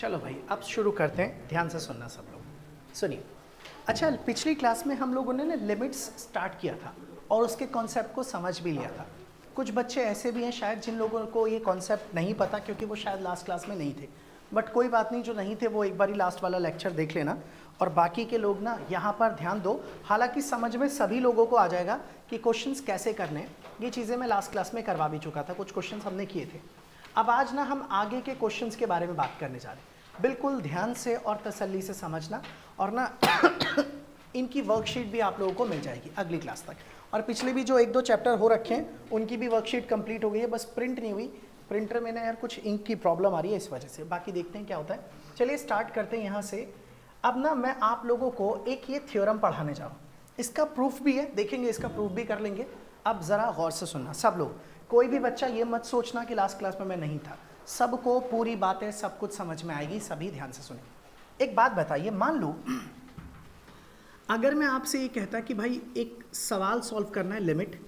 चलो भाई अब शुरू करते हैं, ध्यान से सुनना सब लोग। सुनिए, अच्छा पिछली क्लास में हम लोगों ने ना लिमिट्स स्टार्ट किया था और उसके कॉन्सेप्ट को समझ भी लिया था। कुछ बच्चे ऐसे भी हैं शायद जिन लोगों को ये कॉन्सेप्ट नहीं पता क्योंकि वो शायद लास्ट क्लास में नहीं थे, बट कोई बात नहीं, जो नहीं थे वो एक बारी लास्ट वाला लेक्चर देख लेना। और बाकी के लोग ना यहाँ पर ध्यान दो, हालांकि समझ में सभी लोगों को आ जाएगा कि क्वेश्चंस कैसे करने हैं। ये चीज़ें मैं लास्ट क्लास में करवा भी चुका था, कुछ क्वेश्चंस हमने किए थे। अब आज ना हम आगे के क्वेश्चंस के बारे में बात करने जा रहे हैं। बिल्कुल ध्यान से और तसल्ली से समझना, और ना इनकी वर्कशीट भी आप लोगों को मिल जाएगी अगली क्लास तक। और पिछले भी जो एक दो चैप्टर हो रखे हैं उनकी भी वर्कशीट कंप्लीट हो गई है, बस प्रिंट नहीं हुई। प्रिंटर में ना यार कुछ इंक की प्रॉब्लम आ रही है इस वजह से, बाकी देखते हैं क्या होता है। चलिए स्टार्ट करते हैं यहाँ से। अब ना मैं आप लोगों को एक ये थ्योरम पढ़ाने जा रहा हूँ, इसका प्रूफ भी है, देखेंगे इसका प्रूफ भी कर लेंगे। अब ज़रा गौर से सुनना सब लोग, कोई भी बच्चा ये मत सोचना कि लास्ट क्लास में मैं नहीं था, सबको पूरी बातें सब कुछ समझ में आएगी, सभी ध्यान से सुने। एक बात बताइए, मान लो अगर मैं आपसे ये कहता कि भाई एक सवाल सॉल्व करना है, लिमिट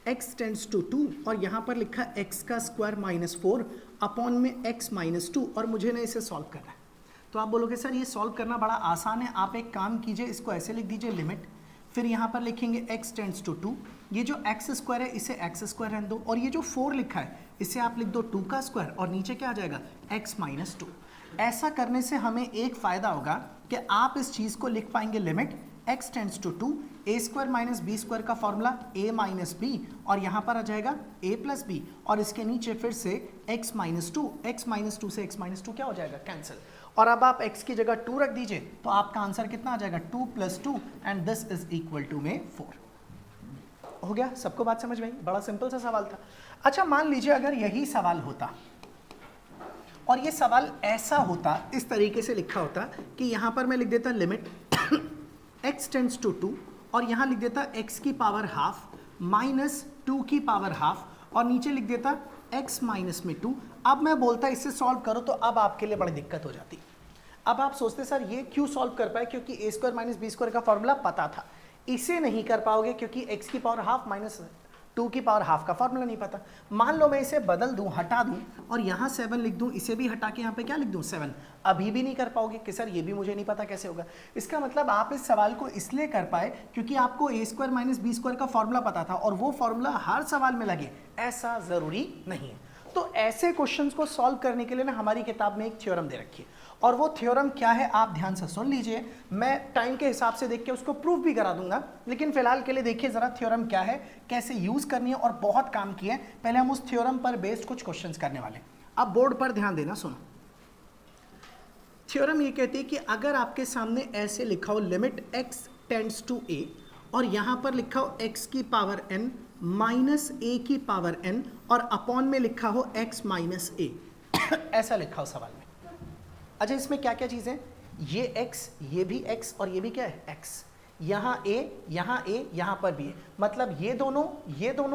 x टेंड्स टू 2 और यहाँ पर लिखा x का स्क्वायर -4 अपॉन में x -2 और मुझे ना इसे सॉल्व करना है, तो आप बोलोगे सर ये सॉल्व करना बड़ा आसान है। आप एक काम कीजिए, इसको ऐसे लिख दीजिए लिमिट, फिर यहाँ पर लिखेंगे x टेंड्स टू 2, ये जो x स्क्वायर है इसे x स्क्वायर रहने दो, और ये जो 4 लिखा है इसे आप लिख दो 2 का स्क्वायर, और नीचे क्या आ जाएगा x -2। ऐसा करने से हमें एक फ़ायदा होगा कि आप इस चीज़ को लिख पाएंगे limit x tends to 2, a square minus B square का फॉर्मूला a माइनस बी, और यहाँ पर आ जाएगा a प्लस बी, और इसके नीचे फिर से x -2 से x -2 क्या हो जाएगा, कैंसिल। और अब आप x की जगह 2 रख दीजिए तो आपका आंसर कितना आ जाएगा, 2 + 2 and this is equal to में 4। हो गया, सबको बात समझ में आई? बड़ा सिंपल सा सवाल था। अच्छा मान लीजिए अगर यही सवाल होता और ये सवाल ऐसा होता, इस तरीके से लिखा होता कि यहाँ पर मैं लिख देता लिमिट x टेंड्स टू 2 और यहाँ लिख देता x की पावर हाफ माइनस 2 की पावर हाफ और नीचे लिख देता x माइनस में 2। अब मैं बोलता इससे सॉल्व करो, तो अब आपके लिए बड़ी दिक्कत हो जाती। अब आप सोचते सर ये क्यों सॉल्व कर पाए, क्योंकि a square minus B square का फॉर्मूला पता था। इसे नहीं कर पाओगे क्योंकि x की पावर हाफ माइनस 2 की पावर हाफ का फॉर्मूला नहीं पता। मान लो मैं इसे बदल दूं, हटा दूं और यहाँ 7 लिख दूं, इसे भी हटा के यहाँ पे क्या लिख दूं 7, अभी भी नहीं कर पाओगे कि सर ये भी मुझे नहीं पता कैसे होगा। इसका मतलब आप इस सवाल को इसलिए कर पाए क्योंकि आपको a square minus B square का फॉर्मूला पता था, और वो फॉर्मूला हर सवाल में लगे ऐसा जरूरी नहीं है। तो ऐसे क्वेश्चंस को सॉल्व करने के लिए ना हमारी किताब में एक थ्योरम दे रखी है, और वो थ्योरम क्या है आप ध्यान से सुन लीजिए। मैं टाइम के हिसाब से देख के उसको प्रूफ भी करा दूंगा, लेकिन फिलहाल के लिए देखिए जरा थ्योरम क्या है, कैसे यूज करनी है, और बहुत काम किए। पहले हम उस थ्योरम पर बेस्ड कुछ क्वेश्चंस करने वाले। अब बोर्ड पर ध्यान देना, सुनो। थ्योरम ये कहती है कि अगर आपके सामने ऐसे लिखा हो limit x tends to a और यहाँ पर लिखा हो x की पावर n माइनस a की पावर n और अपॉन में लिखा हो x माइनस a ऐसा लिखा हो सवाल में। अच्छा इसमें क्या क्या चीज़ें, ये x, ये भी x और ये भी क्या है x, यहाँ a, यहाँ पर भी है, मतलब ये दोनों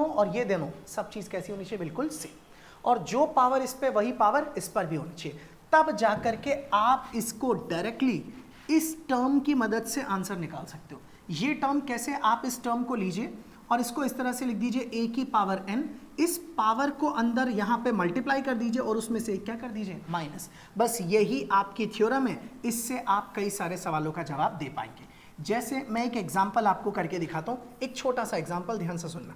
और ये दोनों सब चीज़ कैसी होनी चाहिए, बिल्कुल सेम, और जो पावर इस पे वही पावर इस पर भी होनी चाहिए। तब जाकर के आप इसको डायरेक्टली इस टर्म की मदद से आंसर निकाल सकते हो। ये टर्म कैसे, आप इस टर्म को लीजिए और इसको इस तरह से लिख दीजिए a की पावर n, इस पावर को अंदर यहाँ पे मल्टीप्लाई कर दीजिए और उसमें से क्या कर दीजिए, माइनस। बस यही आपकी थ्योरम है, इससे आप कई सारे सवालों का जवाब दे पाएंगे। जैसे मैं एक एग्जाम्पल आपको करके दिखाता हूँ, एक छोटा सा एग्जाम्पल, ध्यान से सुनना।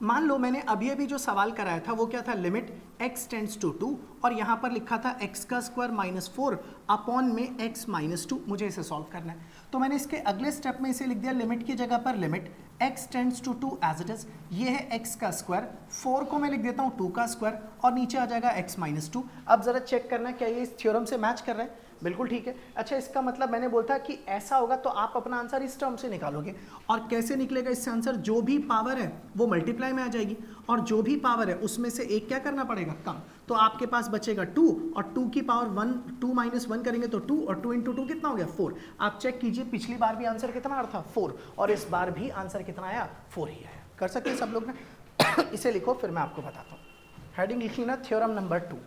मान लो मैंने अभी जो सवाल कराया था वो क्या था, लिमिट x टेंड्स टू 2 और यहाँ पर लिखा था x का स्क्वायर -4 अपॉन में x -2, मुझे इसे सॉल्व करना है। तो मैंने इसके अगले स्टेप में इसे लिख दिया लिमिट की जगह पर limit x tends to 2 as it is, ये है x का स्क्वायर, 4 को मैं लिख देता हूँ 2 का स्क्वायर और नीचे आ जाएगा x -2। अब जरा चेक करना क्या ये इस थ्योरम से मैच कर रहा है, बिल्कुल ठीक है। अच्छा इसका मतलब मैंने बोलता कि ऐसा होगा तो आप अपना आंसर इस टर्म से निकालोगे, और कैसे निकलेगा इससे आंसर, जो भी पावर है वो मल्टीप्लाई में आ जाएगी और जो भी पावर है उसमें से एक क्या करना पड़ेगा, कम, तो आपके पास बचेगा 2 और 2 की पावर 1, 2 - 1 करेंगे तो 2 और 2 × 2 कितना हो गया 4। आप चेक कीजिए पिछली बार भी आंसर कितना आ रहा था 4 और इस बार भी आंसर कितना आया 4 ही आया। कर सकते हैं सब लोग ना इसे लिखो फिर मैं आपको बताता हूँ। हेडिंग लिखी ना थ्योरम नंबर 2।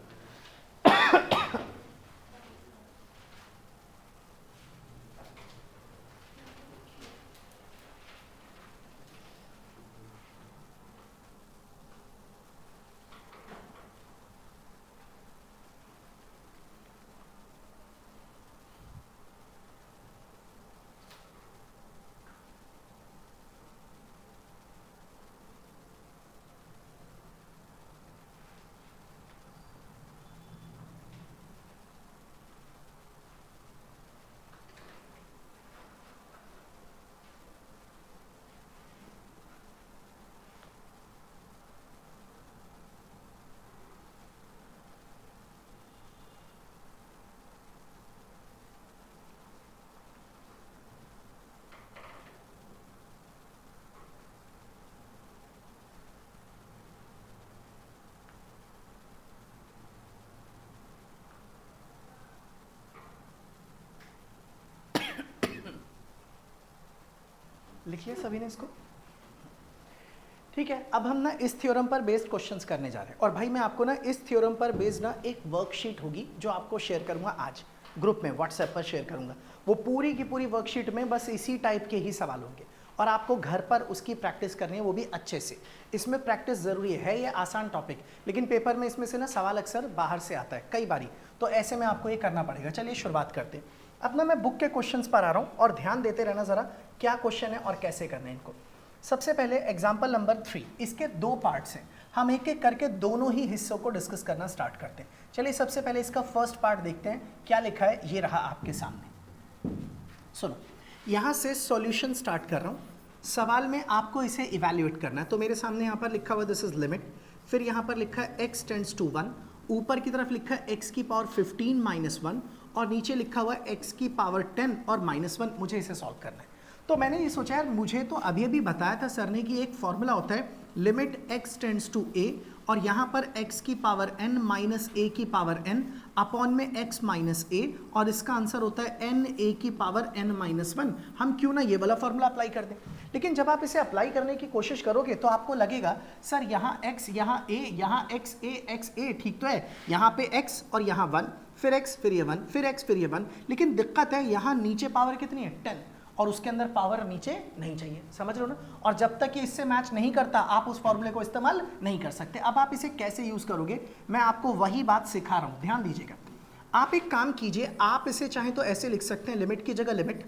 लिख लिया सभी ने इसको? ठीक है, अब हम ना इस थ्योरम पर बेस्ड क्वेश्चंस करने जा रहे हैं। और भाई मैं आपको ना इस थ्योरम पर बेस्ड ना एक वर्कशीट होगी जो आपको शेयर करूंगा आज ग्रुप में, व्हाट्सएप पर शेयर करूंगा। वो पूरी की पूरी वर्कशीट में बस इसी टाइप के ही सवाल होंगे और आपको घर पर उसकी प्रैक्टिस करनी है, वो भी अच्छे से। इसमें प्रैक्टिस ज़रूरी है, ये आसान टॉपिक, लेकिन पेपर में इसमें से ना सवाल अक्सर बाहर से आता है कई बारी, तो ऐसे में आपको ये करना पड़ेगा। चलिए शुरुआत करते हैं। अब ना मैं बुक के क्वेश्चंस पर आ रहा हूँ और ध्यान देते रहना ज़रा क्या क्वेश्चन है और कैसे करना है इनको। सबसे पहले एग्जाम्पल नंबर 3, इसके दो पार्ट्स हैं, हम एक एक करके दोनों ही हिस्सों को डिस्कस करना स्टार्ट करते हैं। चलिए सबसे पहले इसका फर्स्ट पार्ट देखते हैं, क्या लिखा है, ये रहा आपके सामने। सुनो, यहाँ से सॉल्यूशन स्टार्ट कर रहा हूँ। सवाल में आपको इसे इवैल्यूएट करना है, तो मेरे सामने यहाँ पर लिखा हुआ दिस इज लिमिट, फिर यहाँ पर लिखा है x टेंड्स टू 1, ऊपर की तरफ लिखा है x की पावर 15 माइनस 1 और नीचे लिखा हुआ है x की पावर 10 और माइनस 1। मुझे इसे सॉल्व करना है। तो मैंने ये सोचा यार, मुझे तो अभी अभी बताया था सर ने कि एक फॉर्मूला होता है limit x tends to a और यहाँ पर x की पावर n माइनस a की पावर n अपॉन में x माइनस a और इसका आंसर होता है n a की पावर n माइनस 1। हम क्यों ना ये वाला फॉर्मूला अप्लाई कर दें। लेकिन जब आप इसे अप्लाई करने की कोशिश करोगे तो आपको लगेगा सर यहाँ x, यहाँ a, यहाँ x a ठीक तो है, यहाँ पे x और यहाँ 1, फिर x फिर ये 1, फिर x फिर ये 1, लेकिन दिक्कत है यहाँ नीचे पावर कितनी है 10 और उसके अंदर पावर नीचे नहीं चाहिए, समझ रहे हो ना। और जब तक ये इससे मैच नहीं करता आप उस फॉर्मूले को इस्तेमाल नहीं कर सकते। अब आप इसे कैसे यूज करोगे, मैं आपको वही बात सिखा रहा हूं, ध्यान दीजिएगा। आप एक काम कीजिए, आप इसे चाहे तो ऐसे लिख सकते हैं, लिमिट की जगह लिमिट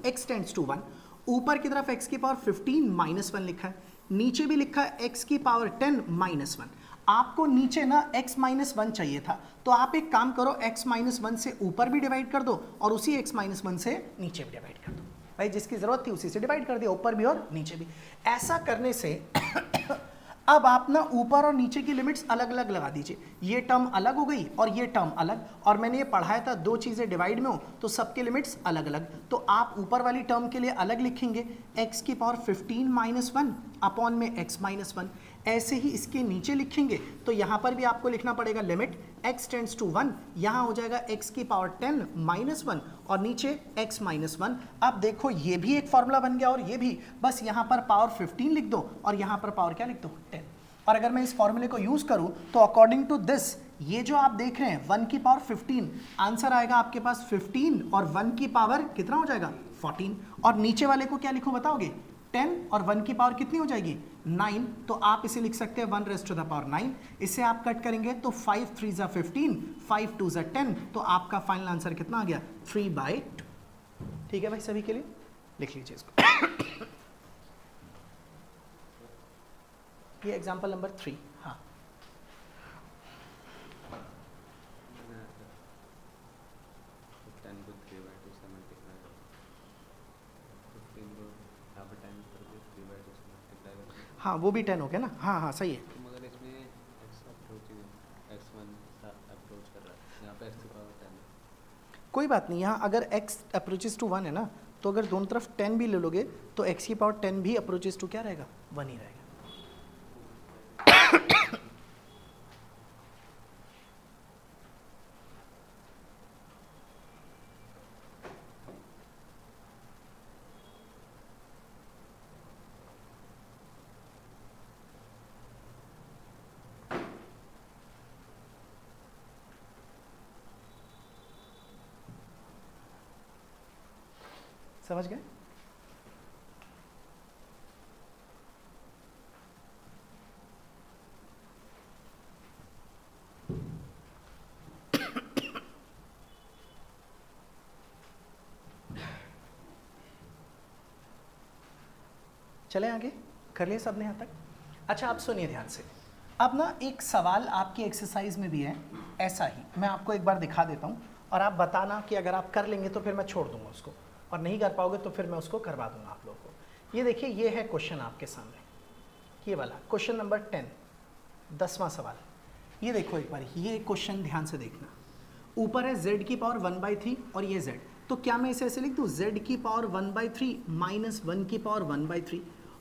x टेंड्स टू 1, ऊपर की तरफ x की पावर 15 माइनस 1 लिखा है, नीचे भी लिखा है x की पावर 10 माइनस 1। आपको नीचे ना x माइनस 1 चाहिए था, तो आप एक काम करो, x माइनस 1 से ऊपर भी डिवाइड कर दो और उसी x माइनस 1 से नीचे भी डिवाइड कर दो। भाई जिसकी जरूरत थी उसी से डिवाइड कर दिया, ऊपर भी और नीचे भी। ऐसा करने से अब आप ना ऊपर और नीचे की लिमिट्स अलग अलग लगा दीजिए, ये टर्म अलग हो गई और ये टर्म अलग। और मैंने ये पढ़ाया था दो चीज़ें डिवाइड में हो तो सबके लिमिट्स अलग अलग, तो आप ऊपर वाली टर्म के लिए अलग लिखेंगे x की पावर 15 माइनस 1 अपॉन में x माइनस 1। ऐसे ही इसके नीचे लिखेंगे तो यहाँ पर भी आपको लिखना पड़ेगा लिमिट x टेंड्स टू 1, यहाँ हो जाएगा x की पावर 10 माइनस 1 और नीचे x माइनस 1। अब देखो ये भी एक फॉर्मूला बन गया और ये भी, बस यहाँ पर पावर 15 लिख दो और यहाँ पर पावर क्या लिख दो 10। और अगर मैं इस फॉर्मूले को यूज करूँ तो अकॉर्डिंग टू दिस, ये जो आप देख रहे हैं 1 की पावर 15, आंसर आएगा आपके पास 15 और 1 की पावर कितना हो जाएगा 14। और नीचे वाले को क्या लिखूं बताओगे, 10 और 1 की पावर कितनी हो जाएगी 9, तो आप इसे लिख सकते हैं 1 रेज़ टू द पावर 9। इसे आप कट करेंगे तो 5 3 ज़ा 15, 5 2 ज़ा 10, तो आपका फाइनल आंसर कितना आ गया 3/2। ठीक है भाई, सभी के लिए लिख लीजिए इसको। ये एग्जांपल नंबर 3। हाँ हाँ वो भी 10 हो गया ना, हाँ हाँ सही है। तो मगर इसमें x1 अप्रोच कर रहा है, यहाँ पे x की पावर 10 है। कोई बात नहीं, यहाँ अगर x अप्रोचेस टू 1 है ना, तो अगर दोनों तरफ 10 भी ले लोगे तो x की पावर 10 भी अप्रोचेस टू क्या रहेगा 1 ही रहेगा। समझ गए? चले आगे, कर लिए सबने यहाँ तक? अच्छा आप सुनिए ध्यान से। अब ना एक सवाल आपकी एक्सरसाइज में भी है ऐसा ही, मैं आपको एक बार दिखा देता हूँ और आप बताना कि अगर आप कर लेंगे तो फिर मैं छोड़ दूंगा उसको, और नहीं कर पाओगे तो फिर मैं उसको करवा दूंगा आप लोगों को। ये देखिए, ये है क्वेश्चन आपके सामने, ये वाला क्वेश्चन नंबर 10, 10वां सवाल। ये देखो एक बार, ये क्वेश्चन ध्यान से देखना। ऊपर है z की पावर 1/3 और ये z, तो क्या मैं इसे ऐसे लिख दूँ z की पावर 1/3 माइनस 1 की पावर 1/3,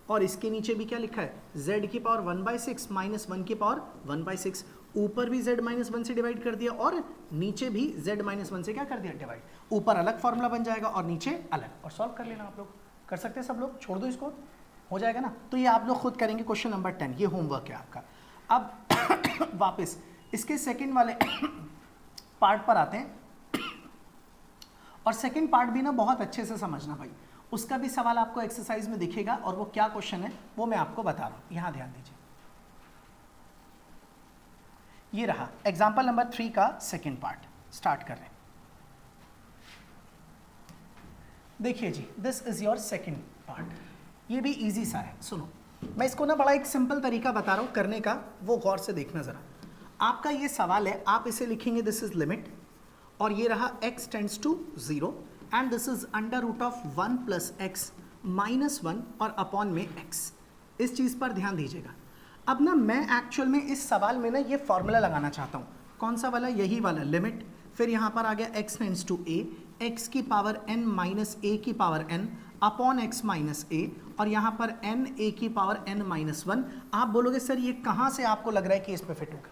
और इसके नीचे भी क्या लिखा है z की पावर 1/6 माइनस 1 की पावर 1/6। ऊपर भी z माइनस 1 से डिवाइड कर दिया और नीचे भी z माइनस 1 से क्या कर दिया डिवाइड। ऊपर अलग फॉर्मूला बन जाएगा और नीचे अलग, और सॉल्व कर लेना आप लोग। कर सकते हैं सब लोग, छोड़ दो इसको, हो जाएगा ना। तो ये आप लोग खुद करेंगे क्वेश्चन नंबर 10, ये होमवर्क है आपका। अब वापस इसके सेकंड वाले पार्ट पर आते हैं, और सेकंड पार्ट भी ना बहुत अच्छे से समझना भाई, उसका भी सवाल आपको एक्सरसाइज में दिखेगा, और वो क्या क्वेश्चन है वो मैं आपको बता रहा हूं, यहां ध्यान दीजिए। ये रहा एग्जाम्पल नंबर 3 का सेकंड पार्ट, स्टार्ट कर रहे हैं। देखिए जी, this is your second part, ये भी इजी सा है। सुनो, मैं इसको ना बड़ा एक सिंपल तरीका बता रहा हूं करने का, वो गौर से देखना जरा। आपका ये सवाल है, आप इसे लिखेंगे दिस इज लिमिट, और ये रहा x tends to 0 and this is under root of 1 plus X minus 1 और अपॉन में x। इस चीज़ पर ध्यान दीजिएगा। अब ना मैं एक्चुअल में इस सवाल में ना ये फॉर्मूला लगाना चाहता हूँ, कौन सा वाला, यही वाला लिमिट, फिर यहाँ पर आ गया x tends to a, x की पावर n माइनस a की power n upon x minus a, और यहाँ पर n a की पावर n माइनस 1। आप बोलोगे सर ये कहाँ से आपको लग रहा है कि इस पे फिट होगा,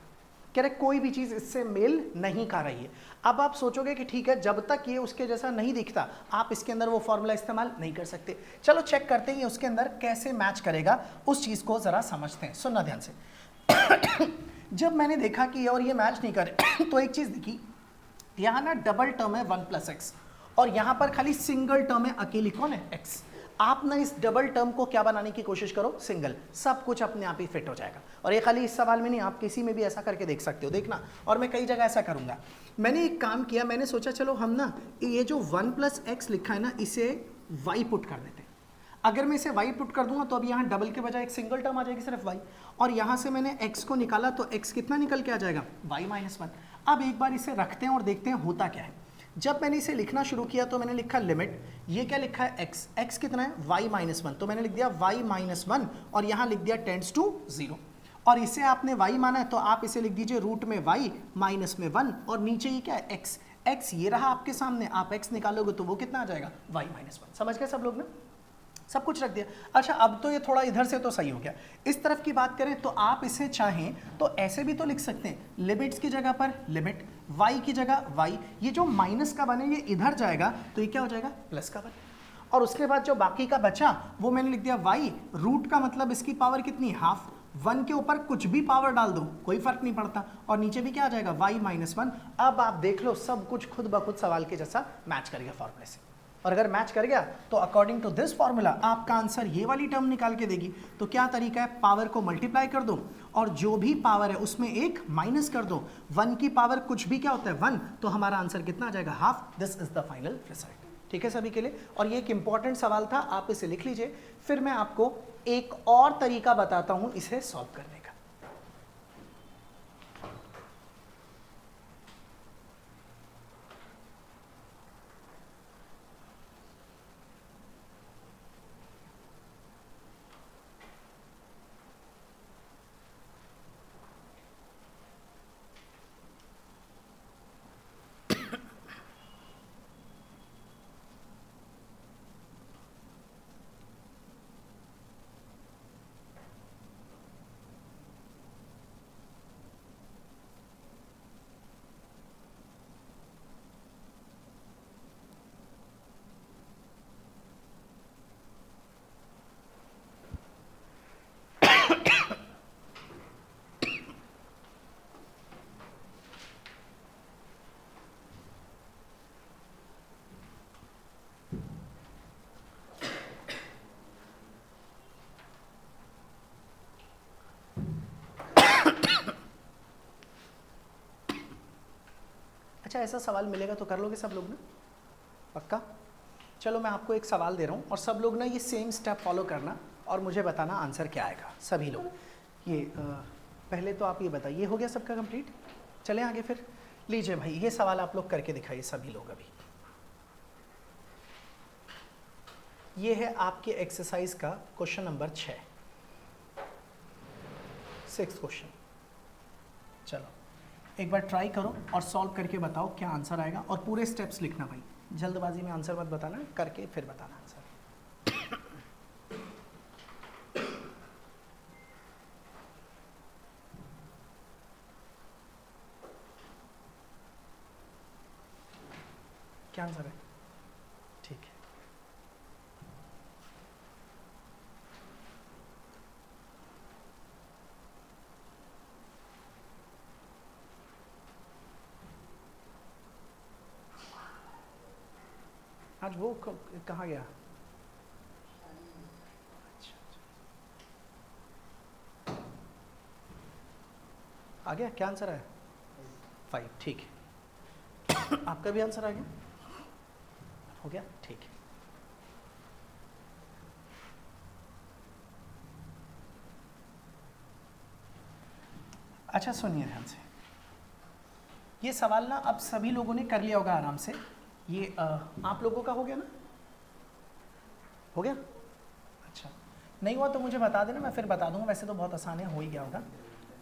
कह रहे कोई भी चीज़ इससे मेल नहीं खा रही है। अब आप सोचोगे कि ठीक है, जब तक ये उसके जैसा नहीं दिखता आप इसके अंदर वो फॉर्मूला इस्तेमाल नहीं कर सकते। चलो चेक करते हैं ये उसके अंदर कैसे मैच करेगा, उस चीज़ को ज़रा समझते हैं, सुनना ध्यान से। जब मैंने देखा कि और ये मैच नहीं करे तो एक चीज़ दिखी, यहाँ ना डबल टर्म है 1 प्लस एक्स, और यहाँ पर खाली सिंगल टर्म है अकेली, कौन है, x। आप ना इस डबल टर्म को क्या बनाने की कोशिश करो, सिंगल, सब कुछ अपने आप ही फिट हो जाएगा। और ये खाली इस सवाल में नहीं, आप किसी में भी ऐसा करके देख सकते हो, देखना, और मैं कई जगह ऐसा करूंगा। मैंने एक काम किया, मैंने सोचा चलो हम ना ये जो 1 प्लस एक्स लिखा है ना, इसे y पुट कर देते हैं। अगर मैं इसे y पुट कर दूंगा तो अब यहाँ डबल के बजाय एक सिंगल टर्म आ जाएगी सिर्फ y, और यहाँ से मैंने x को निकाला तो x कितना निकल के आ जाएगा, y माइनस 1। अब एक बार इसे रखते हैं और देखते हैं होता क्या है। जब मैंने इसे लिखना शुरू किया तो मैंने लिखा लिमिट, ये क्या लिखा है x, x कितना है y माइनस 1, तो मैंने लिख दिया y माइनस 1, और यहाँ लिख दिया टेंड्स टू 0, और इसे आपने y माना है तो आप इसे लिख दीजिए रूट में y माइनस में 1, और नीचे ये क्या है x, x ये रहा आपके सामने, आप x निकालोगे तो वो कितना आ जाएगा, y माइनस 1। समझ गए सब लोग ने, सब कुछ रख दिया। अच्छा अब तो ये थोड़ा इधर से तो सही हो गया। इस तरफ की बात करें तो आप इसे चाहें तो ऐसे भी तो लिख सकते हैं, लिमिट्स की जगह पर लिमिट, y की जगह y, ये जो माइनस का 1 है ये इधर जाएगा तो ये क्या हो जाएगा, प्लस का 1, और उसके बाद जो बाकी का बचा वो मैंने लिख दिया y, रूट का मतलब इसकी पावर कितनी, हाफ, 1 के ऊपर कुछ भी पावर डाल दो कोई फर्क नहीं पड़ता, और नीचे भी क्या आ जाएगा, y माइनस 1। अब आप देख लो सब कुछ खुद ब खुद सवाल के जैसा मैच करेगा फॉर्मूले से, और अगर मैच कर गया तो अकॉर्डिंग टू दिस फॉर्मूला आपका आंसर ये वाली टर्म निकाल के देगी। तो क्या तरीका है, पावर को मल्टीप्लाई कर दो और जो भी पावर है उसमें एक माइनस कर दो, 1 की पावर कुछ भी क्या होता है 1, तो हमारा आंसर कितना आ जाएगा, half. This is the final result. ठीक है सभी के लिए, और ये एक इंपॉर्टेंट सवाल था, आप इसे लिख लीजिए। फिर मैं आपको एक और तरीका बताता हूं इसे सॉल्व करने का। अच्छा ऐसा सवाल मिलेगा तो कर लोगे सब लोग ना, पक्का? चलो मैं आपको एक सवाल दे रहा हूँ और सब लोग ना ये सेम स्टेप फॉलो करना और मुझे बताना आंसर क्या आएगा, सभी लोग। ये पहले तो आप ये बताइए, हो गया सबका कंप्लीट? चलें आगे फिर। लीजिए भाई ये सवाल आप लोग करके दिखाइए सभी लोग अभी। ये है आपके एक्सरसाइज का क्वेश्चन नंबर 6 क्वेश्चन। चलो एक बार ट्राई करो और सॉल्व करके बताओ क्या आंसर आएगा, और पूरे स्टेप्स लिखना भाई, जल्दबाजी में आंसर मत बताना, करके फिर बताना आंसर। क्या आंसर है? ठीक है आज वो कहाँ गया? अच्छा, आ गया? क्या आंसर है? 5, ठीक है। आपका भी आंसर आ गया? हो गया, ठीक है। अच्छा सुनिए ध्यान से, ये सवाल ना अब सभी लोगों ने कर लिया होगा आराम से। ये आप लोगों का हो गया ना? हो गया? अच्छा, नहीं हुआ तो मुझे बता देना, मैं फिर बता दूंगा। वैसे तो बहुत आसान है, हो ही गया होगा।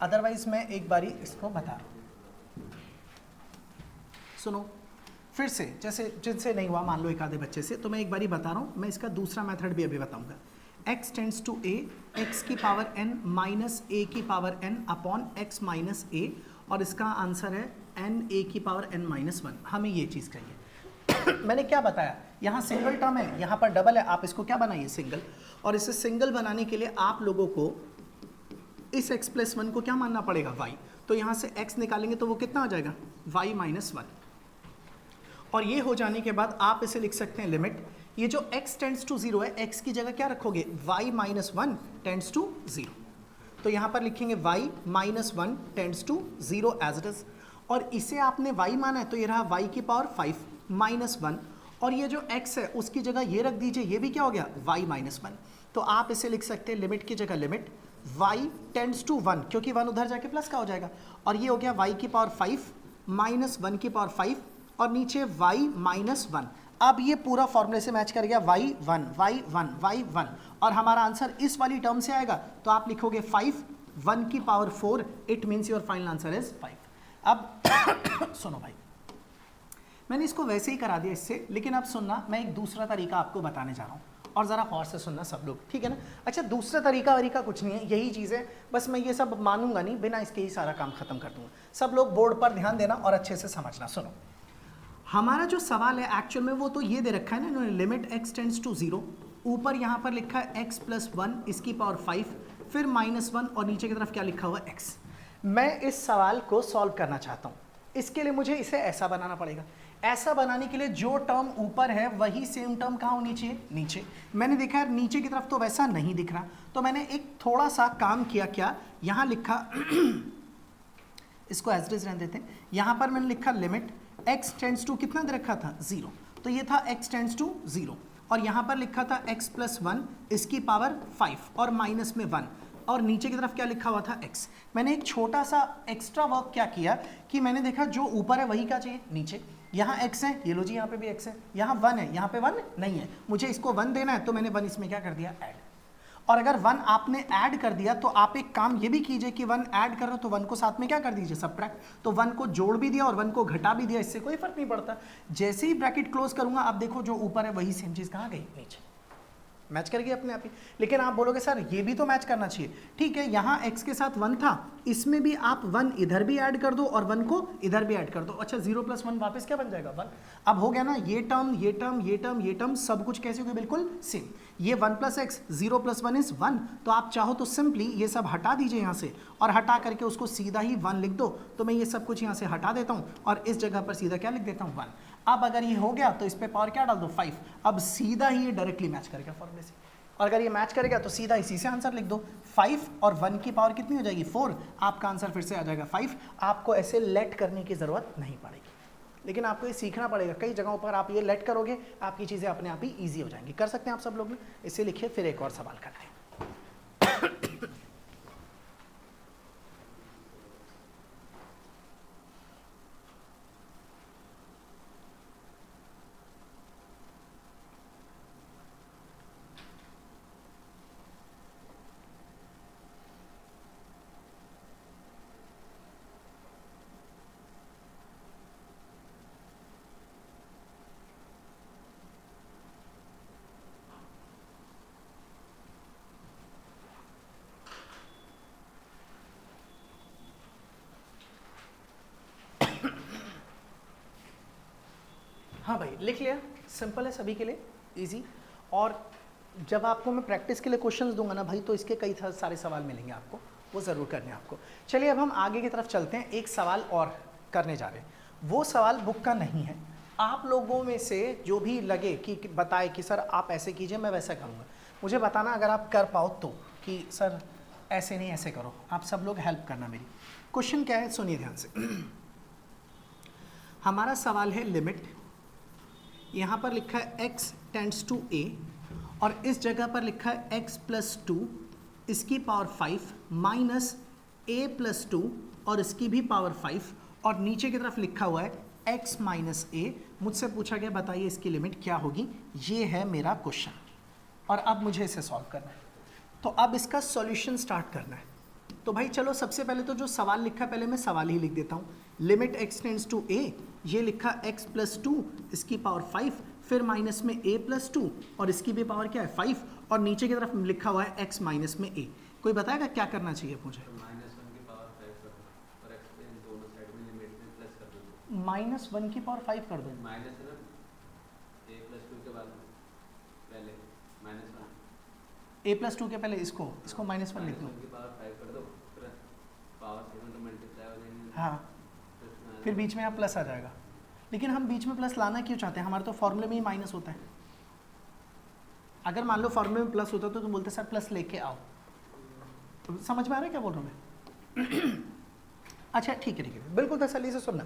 अदरवाइज मैं एक बारी इसको बता रहा हूँ। सुनो फिर से, जैसे जिनसे नहीं हुआ मान लो एक आधे बच्चे से, तो मैं एक बारी बता रहा हूँ। मैं इसका दूसरा मेथड भी अभी बताऊंगा। x tends to a, x की पावर n माइनस a की power n upon x minus a, और इसका आंसर है n a की पावर n माइनस 1। हमें ये चीज़ चाहिए। मैंने क्या बताया, यहाँ सिंगल टर्म है, यहाँ पर डबल है, आप इसको क्या बनाइए? सिंगल। और इसे सिंगल बनाने के लिए आप लोगों को इस x प्लस 1 को क्या मानना पड़ेगा? y। तो यहाँ से x निकालेंगे तो वो कितना आ जाएगा? y minus 1। और ये हो जाने के बाद आप इसे लिख सकते हैं लिमिट, ये जो x टेंड्स टू 0 है, x की जगह क्या रखोगे? y minus 1 tends to 0। तो यहाँ पर लिखेंगे y minus 1 tends to 0 as it is. और इसे आपने y माना है तो ये रहा y की पावर 5 माइनस 1, और ये जो x है उसकी जगह ये रख दीजिए, ये भी क्या हो गया? y minus 1। तो आप इसे लिख सकते हैं लिमिट की जगह लिमिट y टेंड्स टू 1, क्योंकि 1 उधर जाके प्लस का हो जाएगा, और ये हो गया y की पावर 5 माइनस 1 की पावर 5, और नीचे y माइनस 1। अब ये पूरा फॉर्मूले से मैच कर गया, y1 y1 y1, और हमारा आंसर इस वाली टर्म से आएगा। तो आप लिखोगे 5 1 की power 4, it means your final answer is 5। अब सुनो भाई, मैंने इसको वैसे ही करा दिया इससे, लेकिन अब सुनना, मैं एक दूसरा तरीका आपको बताने जा रहा हूँ, और ज़रा गौर से सुनना सब लोग, ठीक है ना? अच्छा, दूसरा तरीका वरीका कुछ नहीं है, यही चीज़ है, बस मैं ये सब मानूंगा नहीं, बिना इसके ही सारा काम खत्म कर दूंगा। सब लोग बोर्ड पर ध्यान देना और अच्छे से समझना। सुनो, हमारा जो सवाल है एक्चुअल में वो तो ये दे रखा है ना इन्होंने, लिमिट x टेंड्स टू 0, ऊपर यहाँ पर लिखा है x प्लस 1 इसकी पावर 5, फिर माइनस 1, और नीचे की तरफ क्या लिखा हुआ है? x। मैं इस सवाल को सॉल्व करना चाहता हूँ, इसके लिए मुझे इसे ऐसा बनाना पड़ेगा। ऐसा बनाने के लिए जो टर्म ऊपर है वही सेम टर्म कहाँ होनी चाहिए? नीचे। मैंने देखा यार नीचे की तरफ तो वैसा नहीं दिख रहा, तो मैंने एक थोड़ा सा काम किया, क्या यहाँ लिखा इसको एज इट इज रहने देते हैं। यहाँ पर मैंने लिखा लिमिट x टेंड्स टू कितना दे रखा था? 0, तो ये था x टेंड्स टू 0, और यहाँ पर लिखा था x प्लस 1 इसकी पावर 5 और माइनस में 1, और नीचे की तरफ क्या लिखा हुआ था? x। मैंने एक छोटा सा एक्स्ट्रा वर्क क्या किया कि मैंने देखा जो ऊपर है वही क्या चाहिए? नीचे। यहाँ x है, ये लो जी, यहाँ पे भी x है, यहाँ 1 है, यहाँ पे 1 नहीं है, मुझे इसको 1 देना है, तो मैंने 1 इसमें क्या कर दिया? ऐड। और अगर 1 आपने ऐड कर दिया तो आप एक काम ये भी कीजिए कि 1 ऐड कर रहे हो तो 1 को साथ में क्या कर दीजिए? सबट्रैक्ट। तो 1 को जोड़ भी दिया और 1 को घटा भी दिया, इससे कोई फर्क नहीं पड़ता। जैसे ही ब्रैकेट क्लोज करूंगा, आप देखो जो ऊपर है वही सेम चीज कहाँ गई? नीचे। मैच कर गई अपने आप ही। लेकिन आप बोलोगे सर ये भी तो मैच करना चाहिए, ठीक है, यहाँ x के साथ 1 था, इसमें भी आप 1 इधर भी ऐड कर दो और 1 को इधर भी ऐड कर दो। अच्छा, 0 प्लस 1 वापस क्या बन जाएगा? 1। अब हो गया ना, ये टर्म ये टर्म ये टर्म ये टर्म सब कुछ कैसे हो गया? बिल्कुल सेम। ये 1 प्लस एक्स, 0 प्लस 1 इज 1, तो आप चाहो तो सिंपली ये सब हटा दीजिए यहाँ से, और हटा करके उसको सीधा ही 1 लिख दो। तो मैं ये सब कुछ यहाँ से हटा देता हूँ और इस जगह पर सीधा क्या लिख देता हूँ? 1। अब अगर ये हो गया तो इस पर पावर क्या डाल दो? 5। अब सीधा ही ये डायरेक्टली मैच करेगा फॉर्मूले से, और अगर ये मैच करेगा तो सीधा इसी से आंसर लिख दो। 5 और 1 की पावर कितनी हो जाएगी? 4। आपका आंसर फिर से आ जाएगा 5। आपको ऐसे लेट करने की ज़रूरत नहीं पड़ेगी, लेकिन आपको ये सीखना पड़ेगा। कई जगहों पर आप ये लेट करोगे, आपकी चीज़ें अपने आप ही ईजी हो जाएंगी। कर सकते हैं आप सब लोग ने? इसे लिखिए, फिर एक और सवाल करते हैं। हाँ भाई, लिख लिया, सिंपल है सभी के लिए, इजी। और जब आपको मैं प्रैक्टिस के लिए क्वेश्चंस दूंगा ना भाई, तो इसके कई सारे सवाल मिलेंगे आपको, वो ज़रूर करने हैं आपको। चलिए अब हम आगे की तरफ चलते हैं, एक सवाल और करने जा रहे हैं। वो सवाल बुक का नहीं है, आप लोगों में से जो भी लगे कि बताए कि सर आप ऐसे कीजिए मैं वैसा करूँगा, मुझे बताना अगर आप कर पाओ तो, कि सर ऐसे नहीं ऐसे करो। आप सब लोग हेल्प करना मेरी। क्वेश्चन क्या है सुनिए ध्यान से। हमारा सवाल है लिमिट, यहाँ पर लिखा है x टेंड्स टू a और इस जगह पर लिखा है x प्लस 2 इसकी पावर 5 माइनस a प्लस 2 और इसकी भी पावर 5 और नीचे की तरफ लिखा हुआ है x माइनस a। मुझसे पूछा गया बताइए इसकी लिमिट क्या होगी। ये है मेरा क्वेश्चन और अब मुझे इसे सॉल्व करना है। तो अब इसका सॉल्यूशन स्टार्ट करना है। तो भाई चलो सबसे पहले तो जो सवाल लिखा है पहले मैं सवाल ही लिख देता हूँ। Limit x tends to a, ये लिखा x प्लस 2 इसकी पावर 5 फिर माइनस में a प्लस 2 और इसकी भी पावर क्या है 5 और नीचे की तरफ लिखा हुआ है x माइनस में a। कोई बताएगा क्या करना चाहिए मुझे? -1 की पावर 5 कर दो और x पे दोनों साइड में लिमिट में प्लस कर दो। -1 की पावर 5 कर दो। माइनस है ना, a प्लस 2 के बाद पहले -1, a प्लस 2 के पहले इसको -1 लिख दो। की पावर 5 कर दो, फिर पावर 7 तो मल्टीप्लाई हो जाएंगे। हाँ, फिर बीच में यहाँ प्लस आ जाएगा। लेकिन हम बीच में प्लस लाना क्यों चाहते हैं? हमारे तो फॉर्मूले में ही माइनस होता है। अगर मान लो फॉर्मूले में प्लस होता तो बोलते सर प्लस लेके आओ। तो समझ में आ रहा है क्या बोल रहा हूँ मैं? अच्छा ठीक है बिल्कुल तसल्ली से सुनना।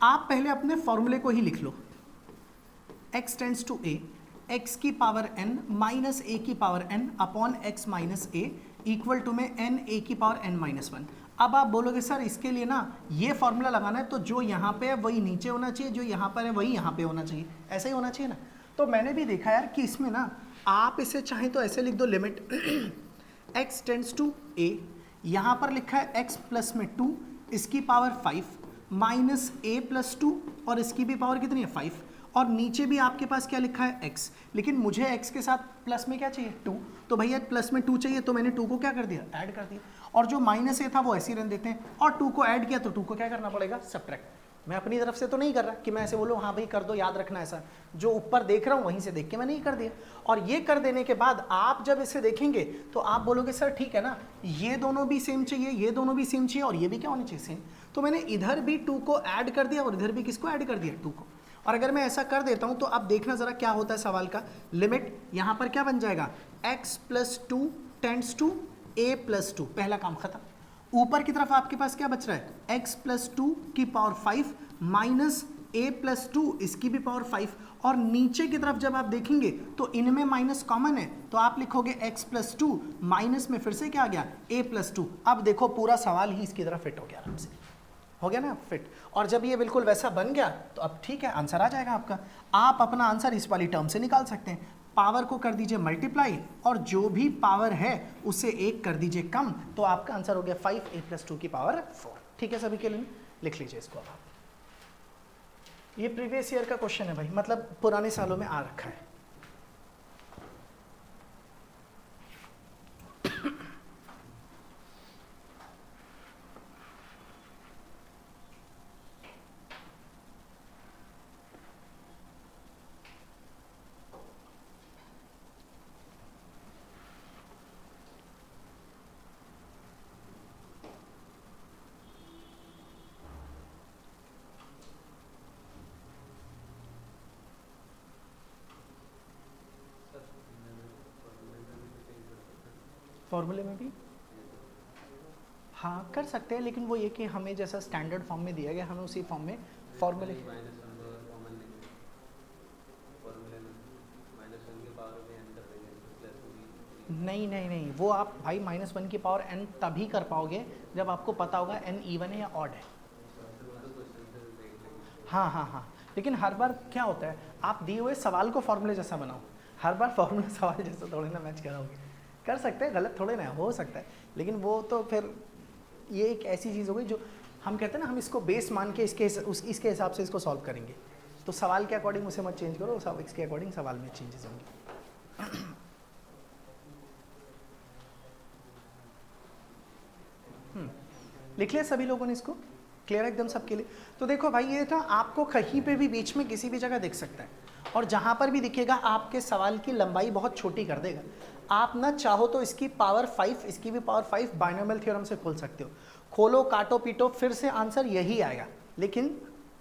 आप पहले अपने फॉर्मूले को ही लिख लो। x tends to a, x की पावर n माइनस a की power n upon x minus a equal to में n a की पावर n माइनस 1। अब आप बोलोगे सर इसके लिए ना ये फॉर्मूला लगाना है तो जो यहाँ पे है वही नीचे होना चाहिए, जो यहाँ पर है वही यहाँ पे होना चाहिए, ऐसा ही होना चाहिए ना। तो मैंने भी देखा यार कि इसमें ना आप इसे चाहें तो ऐसे लिख दो limit x tends to a, यहाँ पर लिखा है x प्लस में 2 इसकी पावर 5 माइनस a प्लस 2 और इसकी भी पावर कितनी है 5 और नीचे भी आपके पास क्या लिखा है x। लेकिन मुझे x के साथ प्लस में क्या चाहिए 2, तो भैया प्लस में 2 चाहिए तो मैंने 2 को क्या कर दिया ऐड कर दिया और जो माइनस a था वो ऐसे ही रहने देते हैं और 2 को ऐड किया तो 2 को क्या करना पड़ेगा सब्ट्रैक्ट। मैं अपनी तरफ से तो नहीं कर रहा कि मैं ऐसे बोलूँ हाँ भाई कर दो, याद रखना ऐसा, जो ऊपर देख रहा हूँ वहीं से देख के मैंने ये कर दिया। और ये कर देने के बाद आप जब इसे देखेंगे तो आप बोलोगे सर ठीक है ना, ये दोनों भी सेम चाहिए, ये दोनों भी सेम चाहिए और ये भी क्या होनी चाहिए सेम। तो मैंने इधर भी 2 को ऐड कर दिया और इधर भी किसको ऐड कर दिया 2 को। और अगर मैं ऐसा कर देता हूं तो अब देखना जरा क्या होता है सवाल का। लिमिट यहां पर क्या बन जाएगा x plus 2 tends to a plus 2, पहला काम खत्म। ऊपर की तरफ आपके पास क्या बच रहा है x प्लस 2 की पावर 5 माइनस a प्लस 2 इसकी भी पावर 5 और नीचे की तरफ जब आप देखेंगे तो इनमें माइनस कॉमन है तो आप लिखोगे x प्लस 2 माइनस में फिर से क्या आ गया a प्लस 2। अब देखो पूरा सवाल ही इसकी तरफ फिट हो गया, आराम से हो गया ना फिट। और जब ये बिल्कुल वैसा बन गया तो अब ठीक है आंसर आ जाएगा आपका। आप अपना आंसर इस वाली टर्म से निकाल सकते हैं। पावर को कर दीजिए मल्टीप्लाई और जो भी पावर है उसे 1 कर दीजिए कम, तो आपका आंसर हो गया 5a प्लस 2 की पावर 4। ठीक है सभी के लिए लिख लीजिए इसको। अब आप ये प्रीवियस ईयर का क्वेश्चन है भाई, मतलब पुराने सालों में आ रखा है। फॉर्मूले में भी हाँ कर सकते हैं, लेकिन वो ये कि हमें जैसा स्टैंडर्ड फॉर्म में दिया गया हमें उसी फॉर्म में फॉर्मूले नहीं वो आप भाई -1 की पावर n तभी कर पाओगे जब आपको पता होगा n इवन है या ऑड है। हाँ लेकिन हर बार क्या होता है आप दिए हुए सवाल को फॉर्मूले जैसा बनाओ, हर बार फॉर्मूला सवाल जैसा थोड़े ना मैच कराओगे। कर सकते हैं, गलत थोड़े ना हो सकता है, लेकिन वो तो फिर ये एक ऐसी चीज़ हो गई जो हम कहते हैं ना हम इसको बेस मान के इसके हिसाब से इसको सॉल्व करेंगे। तो सवाल के अकॉर्डिंग उसे मत चेंज करो, सब इसके अकॉर्डिंग सवाल में चेंजेस होंगे। लिख लिया सभी लोगों ने इसको? क्लियर है एकदम सबके लिए? तो देखो भाई ये था, आपको कहीं पे भी बीच में किसी भी जगह दिख सकता है और जहाँ पर भी दिखेगा आपके सवाल की लंबाई बहुत छोटी कर देगा। आप ना चाहो तो इसकी पावर 5 इसकी भी पावर 5 बाइनोमियल थ्योरम से खोल सकते हो, खोलो काटो पीटो फिर से आंसर यही आएगा। लेकिन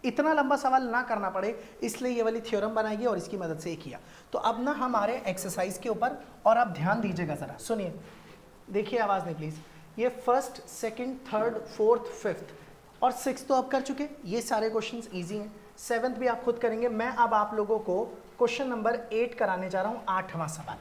इतना लंबा सवाल ना करना पड़े, इसलिए ये वाली थ्योरम बनाई और इसकी मदद से ये किया। तो अब ना हमारे एक्सरसाइज के ऊपर, और आप ध्यान दीजिएगा ज़रा, सुनिए, देखिए आवाज़ नहीं प्लीज़। ये first, second, third, fourth, fifth और सिक्स तो आप कर चुके, ये सारे क्वेश्चंस इजी हैं। सेवन्थ भी आप खुद करेंगे। मैं अब आप लोगों को क्वेश्चन नंबर 8 कराने जा रहा हूँ, 8वां सवाल,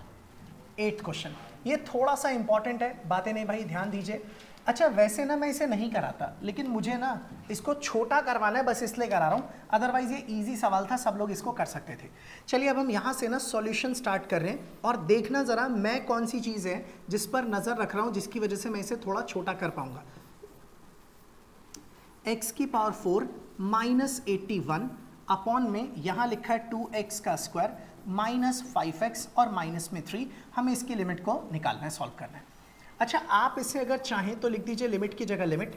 8th क्वेश्चन। ये थोड़ा सा इंपॉर्टेंट है, बातें नहीं भाई, ध्यान दीजिए। अच्छा वैसे ना मैं इसे नहीं कराता, लेकिन मुझे ना इसको छोटा करवाना है, बस इसलिए करा रहा हूँ, अदरवाइज ये इजी सवाल था, सब लोग इसको कर सकते थे। चलिए अब हम यहाँ से ना सॉल्यूशन स्टार्ट कर रहे हैं, और देखना ज़रा मैं कौन सी चीज़ है जिस पर नज़र रख रहा हूँ, जिसकी वजह से मैं इसे थोड़ा छोटा कर पाऊँगा। x की पावर 4 माइनस 81 अपॉन में यहाँ लिखा है 2x का स्क्वायर माइनस 5x और माइनस में 3, हमें इसकी लिमिट को निकालना है, सॉल्व करना है। अच्छा आप इसे अगर चाहें तो लिख दीजिए लिमिट की जगह limit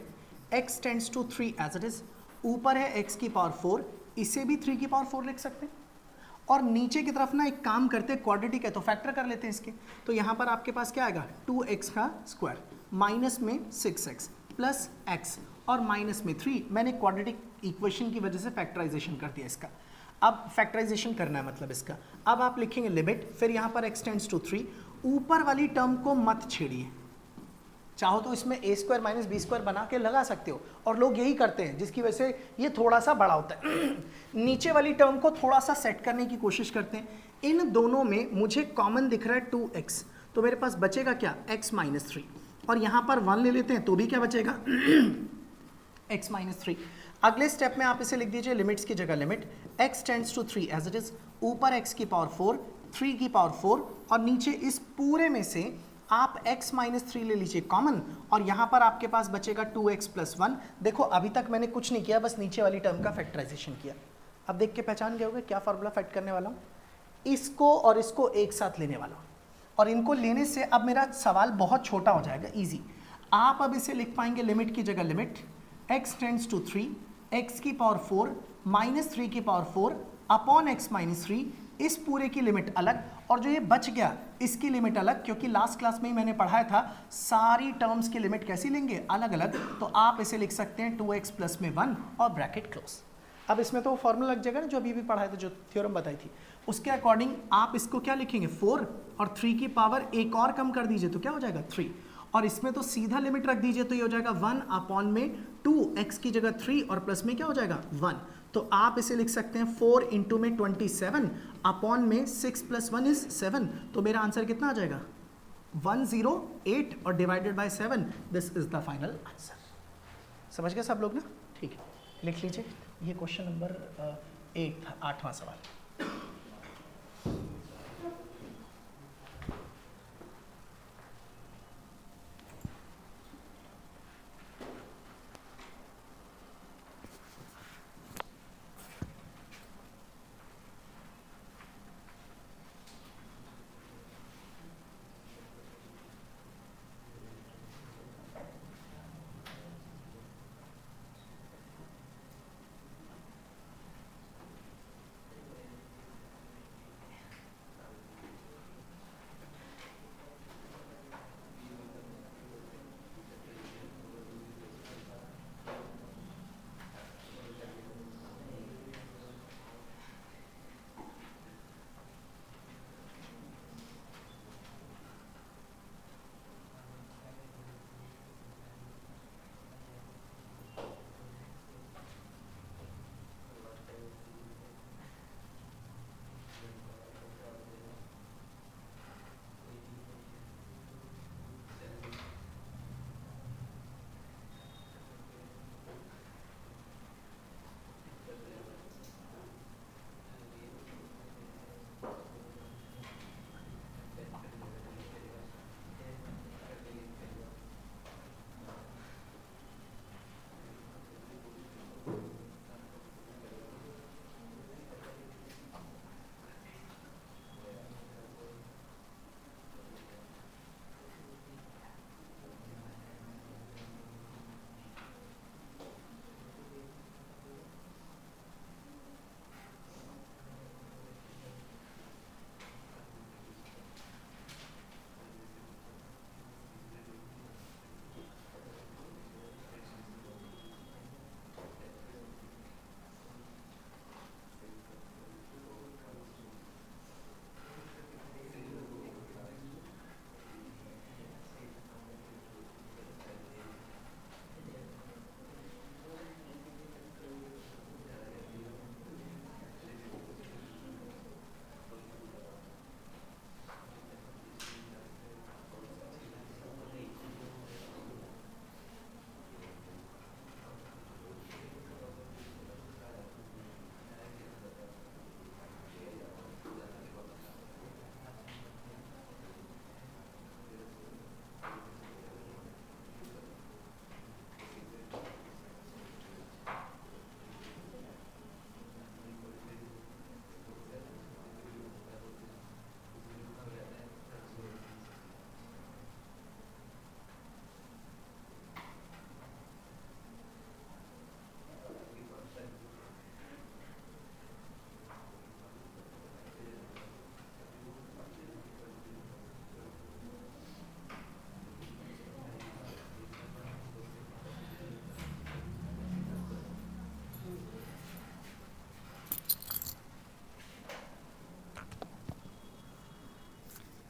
x tends to 3 as it is, ऊपर है x की पावर 4, इसे भी 3 की पावर 4 लिख सकते हैं, और नीचे की तरफ ना एक काम करते हैं, क्वाड्रेटिक है तो फैक्टर कर लेते हैं इसके। तो यहाँ पर आपके पास क्या आएगा, 2x का स्क्वायर माइनस में 6x प्लस x और माइनस में 3, मैंने क्वाड्रेटिक इक्वेशन की वजह से फैक्टराइजेशन कर दिया इसका। अब फैक्टराइजेशन करना है मतलब इसका, अब आप लिखेंगे लिमिट, फिर यहाँ पर x टेंड्स टू 3, ऊपर वाली टर्म को मत छेड़िए, चाहो तो इसमें a square minus B square बना के लगा सकते हो, और लोग यही करते हैं, जिसकी वजह से ये थोड़ा सा बड़ा होता है। नीचे वाली टर्म को थोड़ा सा सेट करने की कोशिश करते हैं। इन दोनों में मुझे कॉमन दिख रहा है 2x, तो मेरे पास बचेगा क्या, x माइनस 3, और यहाँ पर 1 ले लेते हैं तो भी क्या बचेगा, x माइनस 3। अगले स्टेप में आप इसे लिख दीजिए लिमिट्स की जगह limit x tends to 3 as it is, ऊपर x की पावर 4, 3 की पावर 4, और नीचे इस पूरे में से आप x माइनस 3 ले लीजिए कॉमन, और यहाँ पर आपके पास बचेगा 2x प्लस 1। देखो अभी तक मैंने कुछ नहीं किया, बस नीचे वाली टर्म का फैक्टराइजेशन किया। अब देख के पहचान गए होगे क्या फार्मूला फैक्ट करने वाला हूँ, इसको और इसको एक साथ लेने वाला हूँ, और इनको लेने से अब मेरा सवाल बहुत छोटा हो जाएगा, ईजी। आप अब इसे लिख पाएंगे लिमिट की जगह limit x tends to 3, x की पावर 4 माइनस 3 की पावर 4 अपॉन x माइनस 3, इस पूरे की लिमिट अलग, और जो ये बच गया इसकी लिमिट अलग, क्योंकि लास्ट क्लास में ही मैंने पढ़ाया था सारी टर्म्स की लिमिट कैसी लेंगे, अलग अलग। तो आप इसे लिख सकते हैं 2x प्लस में 1 और ब्रैकेट क्लोज। अब इसमें तो फॉर्मूला लग जाएगा ना जो अभी भी पढ़ाया था, जो थ्योरम बताई थी, उसके अकॉर्डिंग आप इसको क्या लिखेंगे, 4, और 3 की पावर एक और कम कर दीजिए तो क्या हो जाएगा 3, और इसमें तो सीधा लिमिट रख दीजिए तो ये हो जाएगा 1 अपॉन में 2, x की जगह 3 और प्लस में क्या हो जाएगा 1। तो आप इसे लिख सकते हैं 4 इंटू में 27 अपॉन में 6 प्लस 1 इज 7, तो मेरा आंसर कितना आ जाएगा 108, और divided by 7, this is the final answer. समझ गए सब लोग ना, ठीक है, लिख लीजिए, ये क्वेश्चन नंबर 8 था, 8वां सवाल।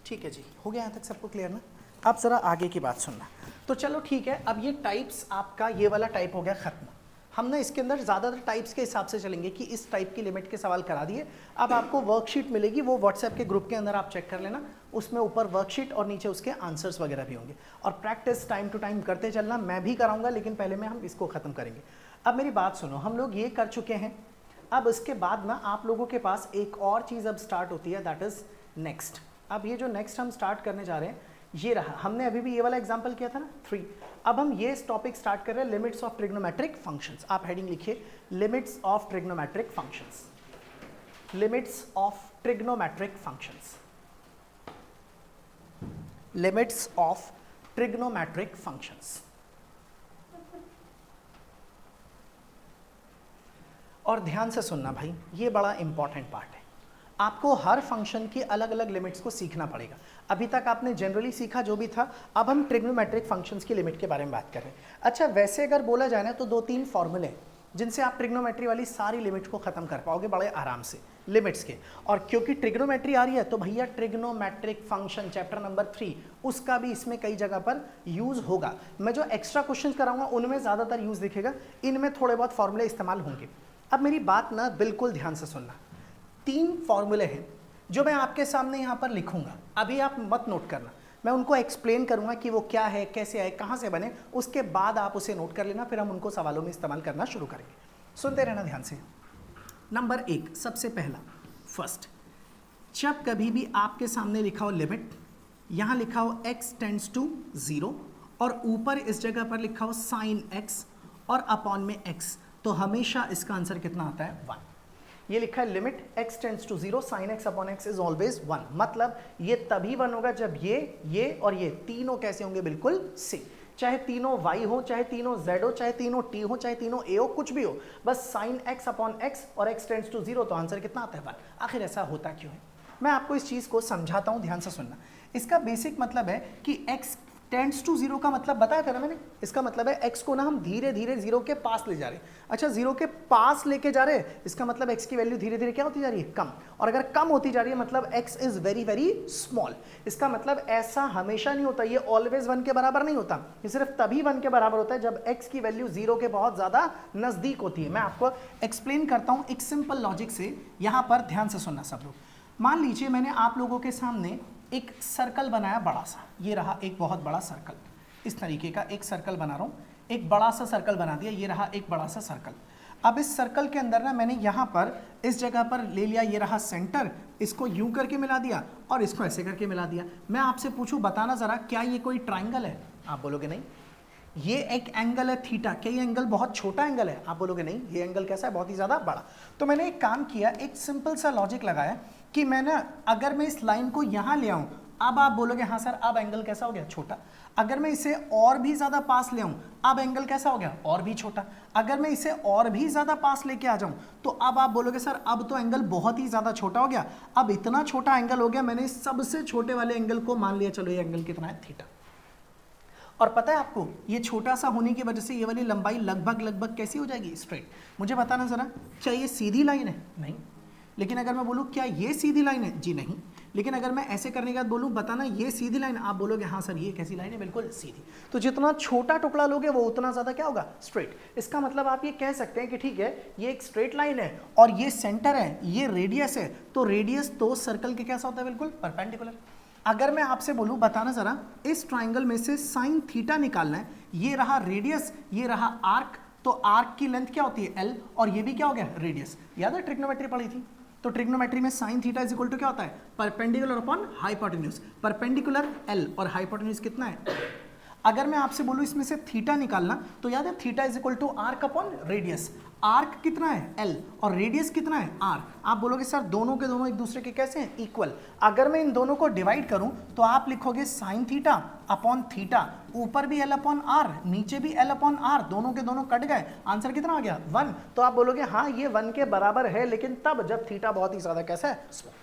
ठीक है जी, हो गया यहाँ तक सबको क्लियर ना? अब ज़रा आगे की बात सुनना। तो चलो ठीक है, अब ये टाइप्स आपका ये वाला टाइप हो गया ख़त्म। हमने इसके अंदर ज़्यादातर टाइप्स के हिसाब से चलेंगे कि इस टाइप की लिमिट के सवाल करा दिए। अब आपको वर्कशीट मिलेगी, वो व्हाट्सएप के ग्रुप के अंदर आप चेक कर लेना, उसमें ऊपर वर्कशीट और नीचे उसके आंसर्स वगैरह भी होंगे। और प्रैक्टिस टाइम टू टाइम करते चलना, मैं भी कराऊंगा, लेकिन पहले में हम इसको ख़त्म करेंगे। अब मेरी बात सुनो, हम लोग ये कर चुके हैं, अब इसके बाद ना आप लोगों के पास एक और चीज़ अब स्टार्ट होती है, दैट इज़ नेक्स्ट। अब ये जो नेक्स्ट हम स्टार्ट करने जा रहे हैं ये रहा, हमने अभी भी ये वाला एग्जांपल किया था ना 3। अब हम ये टॉपिक स्टार्ट कर रहे हैं, लिमिट्स ऑफ ट्रिग्नोमेट्रिक फंक्शंस। आप हेडिंग लिखिए, limits of trigonometric functions, limits of trigonometric functions, limits of trigonometric functions. और ध्यान से सुनना भाई, ये बड़ा इंपॉर्टेंट पार्ट है। आपको हर फंक्शन की अलग अलग लिमिट्स को सीखना पड़ेगा। अभी तक आपने जनरली सीखा जो भी था, अब हम ट्रिग्नोमेट्रिक फंक्शंस की लिमिट के बारे में बात कर रहे हैं। अच्छा, वैसे अगर बोला जाए ना तो 2-3 फॉर्मूले जिनसे आप ट्रिग्नोमेट्री वाली सारी लिमिट को खत्म कर पाओगे बड़े आराम से, लिमिट्स के। और क्योंकि ट्रिग्नोमेट्री आ रही है तो भैया ट्रिग्नोमेट्रिक फंक्शन चैप्टर नंबर 3 उसका भी इसमें कई जगह पर यूज होगा। मैं जो एक्स्ट्रा क्वेश्चन कराऊंगा उनमें ज़्यादातर यूज दिखेगा, इनमें थोड़े बहुत फॉर्मूले इस्तेमाल होंगे। अब मेरी बात ना बिल्कुल ध्यान से सुनना, 3 फॉर्मूले हैं जो मैं आपके सामने यहाँ पर लिखूंगा, अभी आप मत नोट करना, मैं उनको एक्सप्लेन करूंगा कि वो क्या है, कैसे आए, कहाँ से बने, उसके बाद आप उसे नोट कर लेना, फिर हम उनको सवालों में इस्तेमाल करना शुरू करेंगे। सुनते रहना ध्यान से। नंबर 1, सबसे पहला, फर्स्ट, जब कभी भी आपके सामने लिखा हो लिमिट, यहाँ लिखा हो x टेंड्स टू 0 और ऊपर इस जगह पर लिखा हो साइन x और अपॉन में x, तो हमेशा इसका आंसर कितना आता है? 1। ये लिखा है limit x tends to 0 sine x upon x is always 1, मतलब ये तभी 1 होगा जब ये और ये तीनों कैसे होंगे? बिल्कुल सेम, चाहे तीनों y हो, चाहे तीनों z हो, चाहे तीनों t हो, चाहे तीनों a हो, कुछ भी हो, बस साइन x अपॉन x और x टेंड्स टू 0, तो आंसर कितना आता है? 1। आखिर ऐसा होता क्यों है? मैं आपको इस चीज़ को समझाता हूँ, ध्यान से सुनना। इसका बेसिक मतलब है कि x टेंड्स टू 0 का मतलब बताया था ना मैंने, इसका मतलब है x को ना हम धीरे धीरे 0 के पास ले जा रहे हैं। अच्छा, 0 के पास लेके जा रहे हैं, इसका मतलब x की वैल्यू धीरे धीरे क्या होती जा रही है? कम। और अगर कम होती जा रही है मतलब x is very very small. इसका मतलब ऐसा हमेशा नहीं होता, ये ऑलवेज 1 के बराबर नहीं होता, ये सिर्फ तभी 1 के बराबर होता है जब x की वैल्यू 0 के बहुत ज़्यादा नज़दीक होती है। मैं आपको एक्सप्लेन करता हूँ एक सिंपल लॉजिक से, यहाँ पर ध्यान से सुनना सब लोग। मान लीजिए मैंने आप लोगों के सामने एक सर्कल बनाया बड़ा सा, ये रहा एक बहुत बड़ा सर्कल, इस तरीके का एक सर्कल बना रहा हूँ, एक बड़ा सा सर्कल बना दिया, ये रहा एक बड़ा सा सर्कल। अब इस सर्कल के अंदर ना मैंने यहाँ पर इस जगह पर ले लिया, ये रहा सेंटर, इसको यूं करके मिला दिया और इसको ऐसे करके मिला दिया। मैं आपसे पूछूं, बताना ज़रा, क्या ये कोई ट्राइंगल है? आप बोलोगे नहीं। ये एक एंगल है थीटा, क्या ये एंगल बहुत छोटा एंगल है? आप बोलोगे नहीं, ये एंगल कैसा है? बहुत ही ज़्यादा बड़ा। तो मैंने एक काम किया, एक सिंपल सा लॉजिक लगाया कि मैंने अगर मैं इस लाइन को यहाँ ले आऊँ, अब आप बोलोगे हाँ सर अब एंगल कैसा हो गया? छोटा। अगर मैं इसे और भी ज़्यादा पास ले आऊँ, अब एंगल कैसा हो गया? और भी छोटा। अगर मैं इसे और भी ज़्यादा पास लेके आ जाऊँ तो अब आप बोलोगे सर अब तो एंगल बहुत ही ज़्यादा छोटा हो गया। अब इतना छोटा एंगल हो गया, मैंने सबसे छोटे वाले एंगल को मान लिया, चलो ये एंगल कितना है? थीटा। और पता है आपको, ये छोटा सा होने की वजह से ये वाली लंबाई लगभग कैसी हो जाएगी? स्ट्रेट। मुझे बताना ज़रा, क्या ये सीधी लाइन है? नहीं। लेकिन अगर मैं बोलूँ क्या ये सीधी लाइन है? जी नहीं। लेकिन अगर मैं ऐसे करने के बाद बोलूँ बताना ये सीधी लाइन, आप बोलोगे हाँ सर ये कैसी लाइन है? बिल्कुल सीधी। तो जितना छोटा टुकड़ा लोगे वो उतना ज़्यादा क्या होगा? स्ट्रेट। इसका मतलब आप ये कह सकते हैं कि ठीक है ये एक स्ट्रेट लाइन है और ये सेंटर है, ये रेडियस है, तो रेडियस तो सर्कल के कैसा होता है? बिल्कुल परपेंडिकुलर। अगर मैं आपसे बोलूँ बताना ज़रा, इस ट्राइंगल में से साइन थीटा निकालना है, ये रहा रेडियस, ये रहा आर्क, तो आर्क की लेंथ क्या होती है? एल, और ये भी क्या हो गया? रेडियस। याद है ट्रिग्नोमेट्री पढ़ी थी? तो ट्रिग्नोमेट्री में sine theta is equal to क्या होता है? Perpendicular upon hypotenuse. Perpendicular L और हाइपोटेन्यूज कितना है? अगर मैं आपसे बोलूँ इसमें से थीटा निकालना, तो याद है theta is equal to arc upon radius. Arc कितना है? एल, और रेडियस कितना है? आर। आप बोलोगे सर दोनों के दोनों एक दूसरे के कैसे हैं? इक्वल। अगर मैं इन दोनों को डिवाइड करूं तो आप लिखोगे साइन थीटा अपॉन थीटा, ऊपर भी एल अपॉन आर, नीचे भी एल अपॉन आर, दोनों के दोनों कट गए, आंसर कितना आ गया? 1। तो आप बोलोगे हाँ ये 1 के बराबर है, लेकिन तब जब थीटा बहुत ही ज्यादा कैसा है? स्मॉल।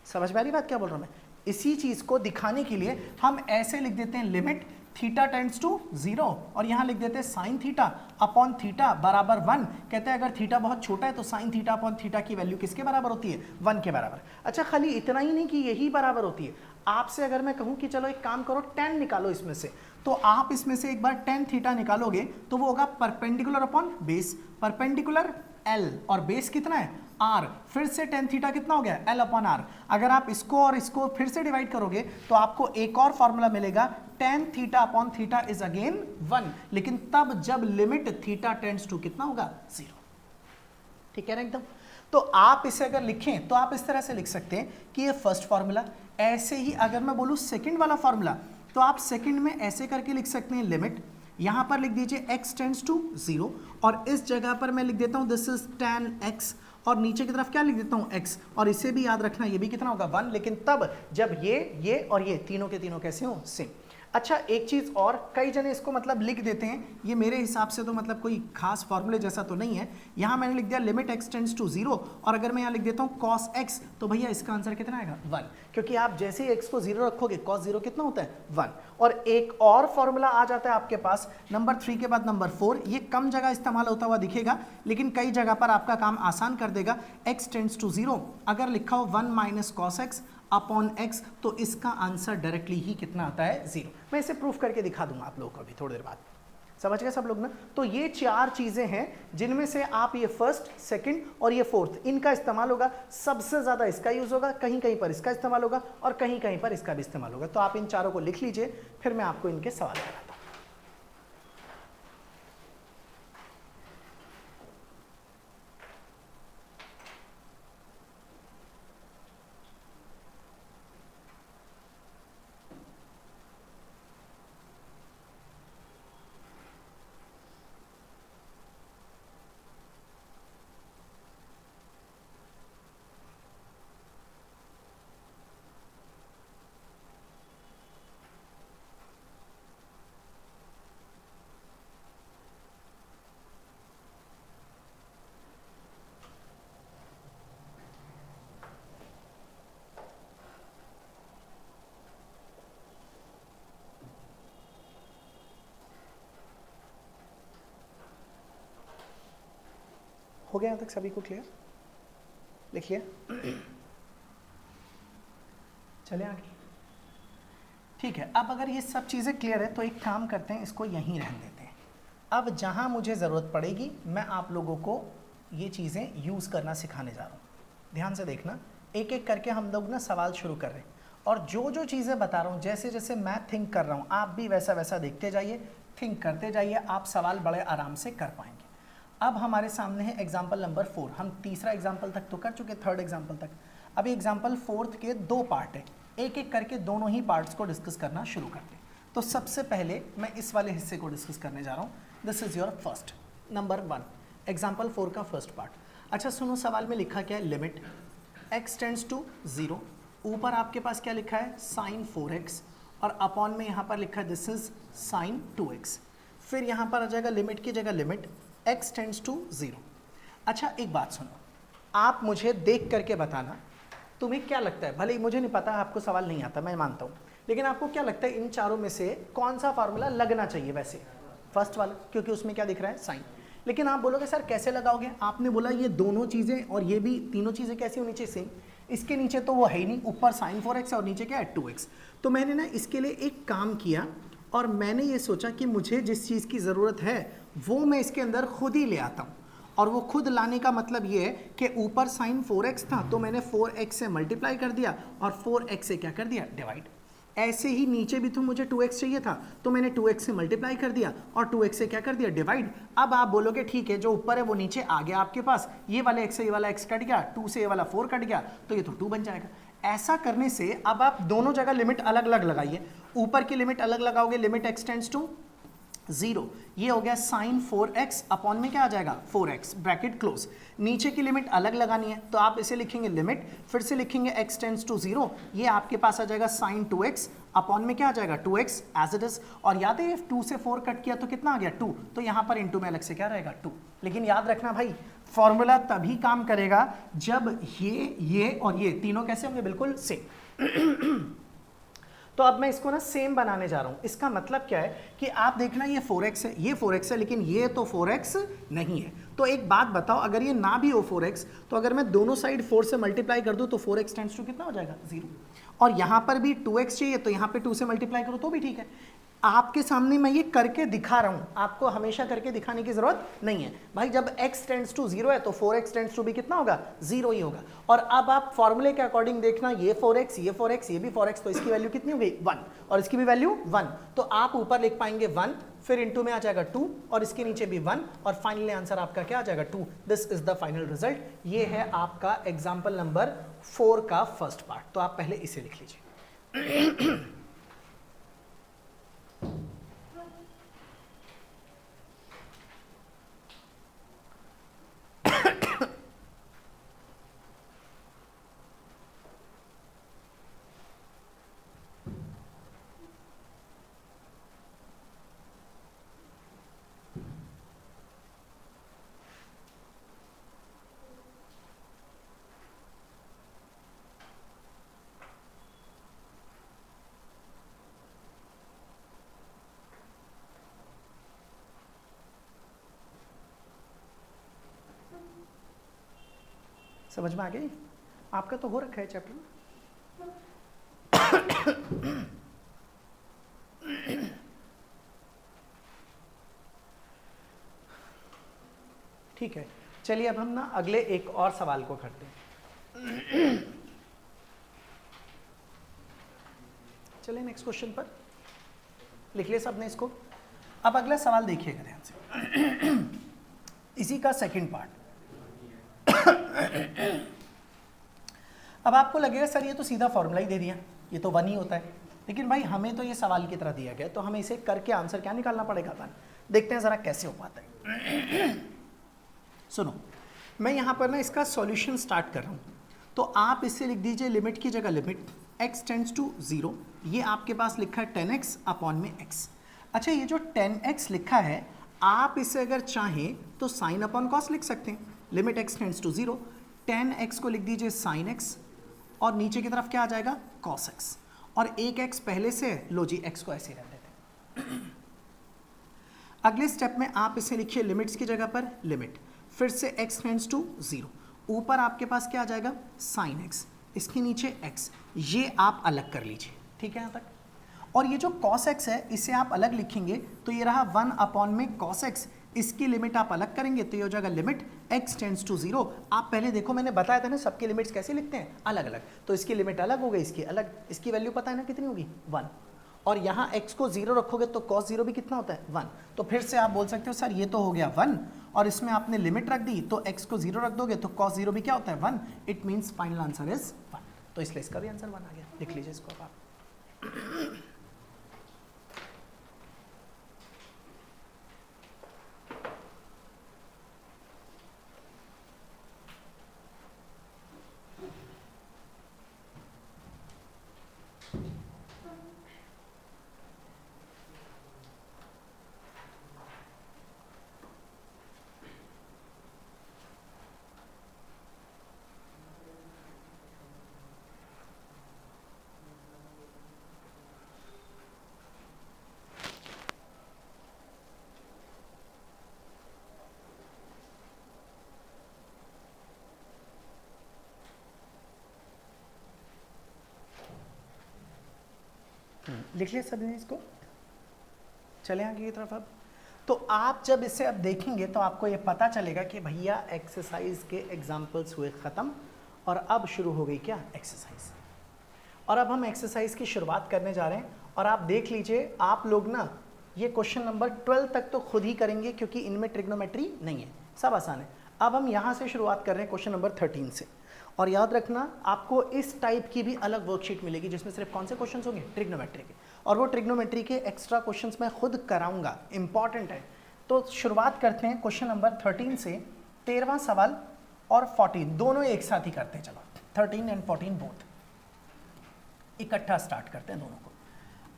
समझ में आ रही बात क्या बोल रहा हूं मैं? इसी चीज को दिखाने के लिए हम ऐसे लिख देते हैं लिमिट थीटा टेंड्स टू 0 और यहाँ लिख देते हैं साइन थीटा अपॉन थीटा बराबर 1। कहते हैं अगर थीटा बहुत छोटा है तो साइन थीटा अपॉन थीटा की वैल्यू किसके बराबर होती है? 1 के बराबर। अच्छा खाली इतना ही नहीं कि यही बराबर होती है, आपसे अगर मैं कहूँ कि चलो एक काम करो tan निकालो इसमें से, तो आप इसमें से एक बार tan थीटा निकालोगे तो वो होगा perpendicular upon base, perpendicular L और बेस कितना है R, फिर से tan थीटा कितना हो गया L अपॉन R। अगर आप इसको और इसको फिर से डिवाइड करोगे तो आपको एक और फॉर्मूला मिलेगा tan theta upon theta is again 1, लेकिन तब जब लिमिट थीटा टेंड्स टू कितना होगा 0। ठीक है ना एकदम। तो आप इसे अगर लिखें तो आप इस तरह से लिख सकते हैं कि ये फर्स्ट फॉर्मूला, ऐसे ही अगर मैं बोलूं सेकंड वाला फॉर्मूला तो आप सेकंड में ऐसे करके लिख सकते हैं लिमिट, यहां पर लिख दीजिए x टेंड्स टू 0 और इस जगह पर मैं लिख देता हूं दिस इज tan x और नीचे की तरफ क्या लिख देता हूं x, और इसे भी याद रखना ये भी कितना होगा 1, लेकिन तब जब ये और ये तीनों के तीनों कैसे हो सेम। अच्छा एक चीज और, कई जने इसको मतलब लिख देते हैं, ये मेरे हिसाब से तो मतलब कोई खास फॉर्मूले जैसा तो नहीं है। यहाँ मैंने लिख दिया लिमिट x टेंड्स टू 0 और अगर मैं यहाँ लिख देता हूँ cos x तो भैया इसका आंसर कितना आएगा 1, क्योंकि आप जैसे ही x को 0 रखोगे cos 0 कितना होता है 1। और एक और फॉर्मूला आ जाता है आपके पास नंबर 3 के बाद नंबर 4, ये कम जगह इस्तेमाल होता हुआ दिखेगा लेकिन कई जगह पर आपका काम आसान कर देगा। x टेंड्स टू 0 अगर लिखा हो 1 minus cos x upon x तो इसका आंसर डायरेक्टली ही कितना आता है 0। मैं इसे प्रूफ करके दिखा दूंगा आप लोगों को अभी थोड़ी देर बाद। समझ गए सब लोग ना? तो ये 4 चीजें हैं जिनमें से आप ये फर्स्ट, सेकंड और ये फोर्थ इनका इस्तेमाल होगा। सबसे ज्यादा इसका यूज होगा, कहीं कहीं पर इसका इस्तेमाल होगा और कहीं कहीं पर इसका भी इस्तेमाल होगा। तो आप इन चारों को लिख लीजिए, फिर मैं आपको इनके सवाल कराता हूं। हो गया यहाँ तक सभी को क्लियर? लिखिए, चले आगे। ठीक है, अब अगर ये सब चीज़ें क्लियर है तो एक काम करते हैं, इसको यहीं रहने देते हैं। अब जहाँ मुझे ज़रूरत पड़ेगी मैं आप लोगों को ये चीज़ें यूज़ करना सिखाने जा रहा हूँ। ध्यान से देखना, एक एक करके हम लोग ना सवाल शुरू कर रहे हैं और जो जो चीज़ें बता रहा हूँ जैसे जैसे मैं थिंक कर रहा हूँ आप भी वैसा वैसा देखते जाइए, थिंक करते जाइए, आप सवाल बड़े आराम से कर पाएंगे। अब हमारे सामने है एग्जाम्पल नंबर 4, हम तीसरा एग्जाम्पल तक तो कर चुके, थर्ड एग्जाम्पल तक। अभी एग्जाम्पल 4 के 2 पार्ट है, एक एक करके दोनों ही पार्ट्स को डिस्कस करना शुरू करते हैं। तो सबसे पहले मैं इस वाले हिस्से को डिस्कस करने जा रहा हूँ। This is your first number 1 example 4 का फर्स्ट पार्ट। अच्छा सुनो, सवाल में लिखा क्या है, लिमिट x टेंड्स टू 0, ऊपर आपके पास क्या लिखा है साइन 4x और अपॉन में यहाँ पर लिखा है दिस इज साइन 2x। फिर यहाँ पर आ जाएगा लिमिट की जगह लिमिट x टेंड्स टू 0। अच्छा एक बात सुनो, आप मुझे देख करके बताना तुम्हें क्या लगता है, भले ही मुझे नहीं पता, आपको सवाल नहीं आता मैं मानता हूँ, लेकिन आपको क्या लगता है इन चारों में से कौन सा फार्मूला लगना चाहिए? वैसे फर्स्ट वाला, क्योंकि उसमें क्या दिख रहा है साइन। लेकिन आप बोलोगे सर कैसे लगाओगे? आपने बोला ये दोनों चीज़ें और ये भी तीनों चीज़ें कैसी होनी चाहिए सेम। इसके नीचे तो वो है ही नहीं, ऊपर साइन 4x और नीचे क्या है 2x। तो मैंने ना इसके लिए एक काम किया और मैंने ये सोचा कि मुझे जिस चीज़ की ज़रूरत है वो मैं इसके अंदर खुद ही ले आता हूँ। और वो खुद लाने का मतलब ये है कि ऊपर साइन 4x था तो मैंने 4x से मल्टीप्लाई कर दिया और 4x से क्या कर दिया डिवाइड। ऐसे ही नीचे भी तो मुझे 2x चाहिए था तो मैंने 2x से मल्टीप्लाई कर दिया और 2x से क्या कर दिया डिवाइड। अब आप बोलोगे ठीक है जो ऊपर है वो नीचे आ गया आपके पास, ये वाले x से ये वाला x कट गया, 2 से ये वाला 4 कट गया तो ये तो 2 बन जाएगा। ऐसा करने से अब आप दोनों जगह लिमिट अलग अलग लगाइए, ऊपर की लिमिट अलग लगाओगे, लिमिट x टेंड्स टू 0, ये हो गया साइन 4x अपॉन में क्या आ जाएगा 4x ब्रैकेट क्लोज। नीचे की लिमिट अलग लगानी है तो आप इसे लिखेंगे लिमिट, फिर से लिखेंगे x टेंड्स टू 0, ये आपके पास आ जाएगा साइन 2x अपॉन में क्या आ जाएगा 2x एज इट इज। और याद है 2 से 4 कट किया तो कितना आ गया 2, तो यहाँ पर इनटू में अलग से क्या रहेगा 2। लेकिन याद रखना भाई फॉर्मूला तभी काम करेगा जब ये और ये तीनों कैसे होंगे बिल्कुल सेम। तो अब मैं इसको ना सेम बनाने जा रहा हूँ। इसका मतलब क्या है कि आप देखना ये 4x है, ये 4x है, लेकिन ये तो 4x नहीं है। तो एक बात बताओ, अगर ये ना भी हो 4x, तो अगर मैं दोनों साइड 4 से मल्टीप्लाई कर दूँ तो 4x टेंड्स टू कितना हो जाएगा 0। और यहाँ पर भी 2x चाहिए तो यहाँ पे 2 से मल्टीप्लाई करो तो भी ठीक है। आपके सामने मैं ये करके दिखा रहा हूँ, आपको हमेशा करके दिखाने की जरूरत नहीं है भाई। जब x टेंड्स टू 0 है तो 4x टेंड्स टू भी कितना होगा 0 ही होगा। और अब आप फॉर्मूले के अकॉर्डिंग देखना, ये 4x, ये 4x, ये भी 4x, तो इसकी वैल्यू कितनी हो गई 1 और इसकी भी वैल्यू 1। तो आप ऊपर लिख पाएंगे 1, फिर इनटू में आ जाएगा 2 और इसके नीचे भी 1 और फाइनली आंसर आपका क्या आ जाएगा 2। This is the final result. ये है आपका एग्जाम्पल नंबर 4 का फर्स्ट पार्ट। तो आप पहले इसे लिख लीजिए। समझ में आ गई? आपका तो हो रखा है चैप्टर में। ठीक है, चलिए अब हम ना अगले एक और सवाल को करते हैं। चलिए नेक्स्ट क्वेश्चन पर लिख लिया सबने इसको। अब अगला सवाल देखिएगा ध्यान से। इसी का सेकंड पार्ट। अब आपको लगेगा सर ये तो सीधा फॉर्मूला ही दे दिया, ये तो 1 ही होता है, लेकिन भाई हमें तो ये सवाल की तरह दिया गया, तो हमें इसे करके आंसर क्या निकालना पड़ेगा 1। देखते हैं जरा कैसे हो पाता है। सुनो, मैं यहाँ पर ना इसका सॉल्यूशन स्टार्ट कर रहा हूँ, तो आप इसे लिख दीजिए लिमिट की जगह लिमिट x टेंड्स टू 0। ये आपके पास लिखा है 10x अपॉन में x। अच्छा, ये जो 10x लिखा है आप इसे अगर चाहें तो साइन अपॉन कॉस लिख सकते हैं। Limit x tends to 0, 10x को लिख दीजिए साइन x और नीचे की तरफ क्या आ जाएगा cos x, और एक x पहले से है, लो जी x को ऐसे ही रहने देते। अगले स्टेप में आप इसे लिखिए लिमिट्स की जगह पर लिमिट, फिर से x टेंड्स टू 0, ऊपर आपके पास क्या आ जाएगा साइन x, इसके नीचे x, ये आप अलग कर लीजिए। ठीक है यहाँ तक। और ये जो cos x है इसे आप अलग लिखेंगे तो ये रहा 1 अपॉन में cos x, इसकी लिमिट आप अलग करेंगे तो ये हो जाएगा लिमिट x टेंड्स टू 0। आप पहले देखो मैंने बताया था ना सबके लिमिट्स कैसे लिखते हैं, अलग अलग। तो इसकी लिमिट अलग हो गई, इसकी अलग, इसकी वैल्यू पता है ना कितनी होगी 1, और यहाँ x को 0 रखोगे तो cos 0 भी कितना होता है 1। तो फिर से आप बोल सकते हो सर ये तो हो गया 1 और इसमें आपने लिमिट रख दी तो x को 0 रख दोगे तो cos 0 भी क्या होता है 1। It means final answer is 1। तो इसलिए इसका भी आंसर 1 आ गया। लिख लीजिए इसको अब आप। लिख लिया सभी ने इसको। चले आगे की तरफ अब। तो आप जब इसे अब देखेंगे तो आपको ये पता चलेगा कि भैया एक्सरसाइज के एग्जाम्पल्स हुए ख़त्म और अब शुरू हो गई क्या एक्सरसाइज। और अब हम एक्सरसाइज की शुरुआत करने जा रहे हैं और आप देख लीजिए आप लोग ना ये क्वेश्चन नंबर 12 तक तो खुद ही करेंगे क्योंकि इनमें ट्रिग्नोमेट्री नहीं है, सब आसान है। अब हम यहाँ से शुरुआत कर रहे हैं क्वेश्चन नंबर 13 से। और याद रखना आपको इस टाइप की भी अलग वर्कशीट मिलेगी जिसमें सिर्फ कौन से क्वेश्चंस होंगे ट्रिग्नोमेट्री के, और वो ट्रिग्नोमेट्री के एक्स्ट्रा क्वेश्चंस मैं खुद कराऊंगा, इंपॉर्टेंट है। तो शुरुआत करते हैं क्वेश्चन नंबर 13 से। 13वां सवाल और 14 दोनों एक साथ ही करते हैं। चलो 13 एंड 14 बोथ इकट्ठा स्टार्ट करते हैं दोनों को।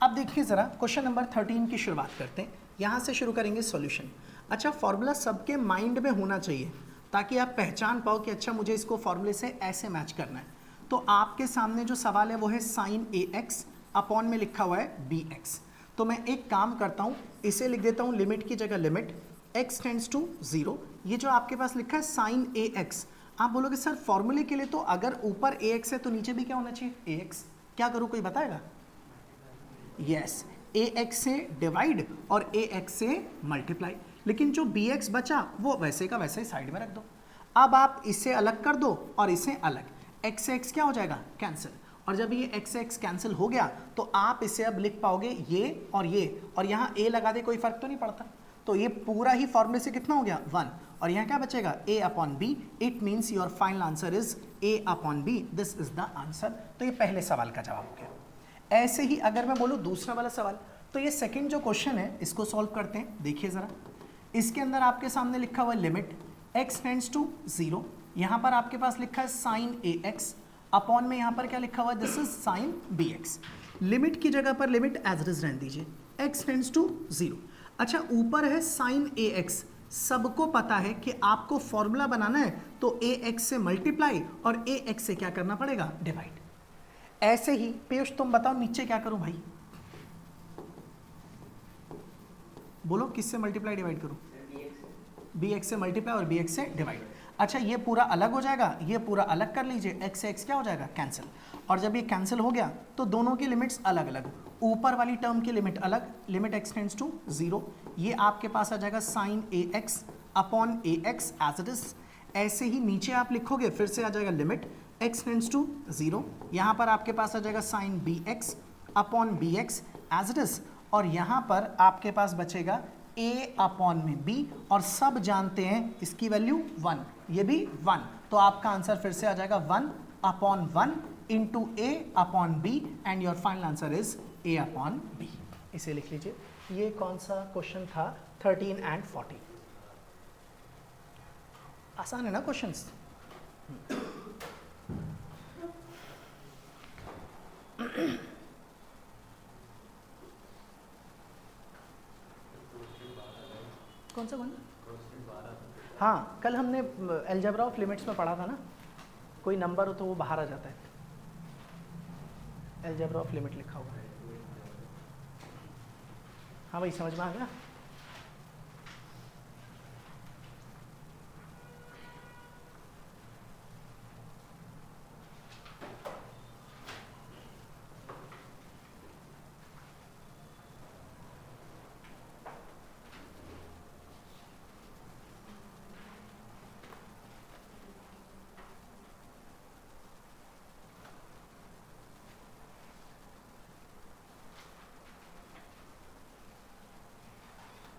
अब देखिए ज़रा क्वेश्चन नंबर 13 की शुरुआत करते हैं। यहाँ से शुरू करेंगे सॉल्यूशन। अच्छा, फॉर्मूला सबके माइंड में होना चाहिए ताकि आप पहचान पाओ कि अच्छा मुझे इसको फॉर्मूले से ऐसे मैच करना है। तो आपके सामने जो सवाल है वो है साइन ए एक्स अपॉन में लिखा हुआ है बी एक्स। तो मैं एक काम करता हूँ, इसे लिख देता हूँ लिमिट की जगह लिमिट x टेंड्स टू 0। ये जो आपके पास लिखा है साइन ए एक्स, आप बोलोगे सर फॉर्मूले के लिए तो अगर ऊपर ए एक्स है तो नीचे भी क्या होना चाहिए ए एक्स। क्या करूँ, कोई बताएगा? यस, ए एक्स से डिवाइड और ए एक्स से मल्टीप्लाई। लेकिन जो बी एक्स बचा वो वैसे का वैसे ही साइड में रख दो। अब आप इसे अलग कर दो और इसे अलग, एक्स से एक्स क्या हो जाएगा कैंसिल। और जब ये एक्स से एक्स कैंसिल हो गया तो आप इसे अब लिख पाओगे ये, और यहाँ ए लगा दे कोई फर्क तो नहीं पड़ता। तो ये पूरा ही फॉर्मूले से कितना हो गया 1, और यहाँ क्या बचेगा a upon B. It means your final answer is a upon B. This is the answer. तो ये पहले सवाल का जवाब हो गया। ऐसे ही अगर मैं बोलूँ दूसरा वाला सवाल, तो ये सेकंड जो क्वेश्चन है इसको सॉल्व करते हैं। देखिए ज़रा, इसके अंदर आपके सामने लिखा हुआ है लिमिट x टेंड्स टू 0। यहाँ पर आपके पास लिखा है साइन ए एक्स, अपॉन में यहाँ पर क्या लिखा हुआ है this is sine B x. Limit की जगह पर लिमिट एज इट इज रहने दीजिए, x टेंड्स टू 0। अच्छा, ऊपर है साइन ए एक्स। सबको पता है कि आपको फॉर्मूला बनाना है तो ए एक्स से मल्टीप्लाई और ए एक्स से क्या करना पड़ेगा डिवाइड। ऐसे ही पीयूष तुम बताओ नीचे क्या करूं भाई, बोलो किससे मल्टीप्लाई डिवाइड करूं? बी एक्स से मल्टीप्लाई और बी एक्स से डिवाइड। अच्छा, ये पूरा अलग हो जाएगा, ये पूरा अलग कर लीजिए, एक्स से एक्स क्या हो जाएगा कैंसिल। और जब ये कैंसिल हो गया तो दोनों की लिमिट्स अलग अलग, ऊपर वाली टर्म की लिमिट अलग, लिमिट एक्स टेंड्स टू 0। ये आपके पास आ जाएगा sine A x upon A x as it is. ऐसे ही नीचे आप लिखोगे फिर से आ जाएगा लिमिट एक्स टेंड्स टू 0। यहाँ पर आपके पास आ जाएगा sine B x upon B x as it is, और यहाँ पर आपके पास बचेगा a अपॉन में b, और सब जानते हैं इसकी वैल्यू 1, ये भी 1। तो आपका आंसर फिर से आ जाएगा 1 upon 1 into A upon B, and your final answer is a upon B. इसे लिख लीजिए। ये कौन सा क्वेश्चन था? 13 एंड 14। आसान है ना क्वेश्चंस? कौन सा? हाँ, कल हमने अलजेब्रा ऑफ लिमिट्स में पढ़ा था ना, कोई नंबर हो तो वो बाहर आ जाता है, अलजेब्रा ऑफ लिमिट लिखा हुआ है। हाँ भाई, समझ में आ गया?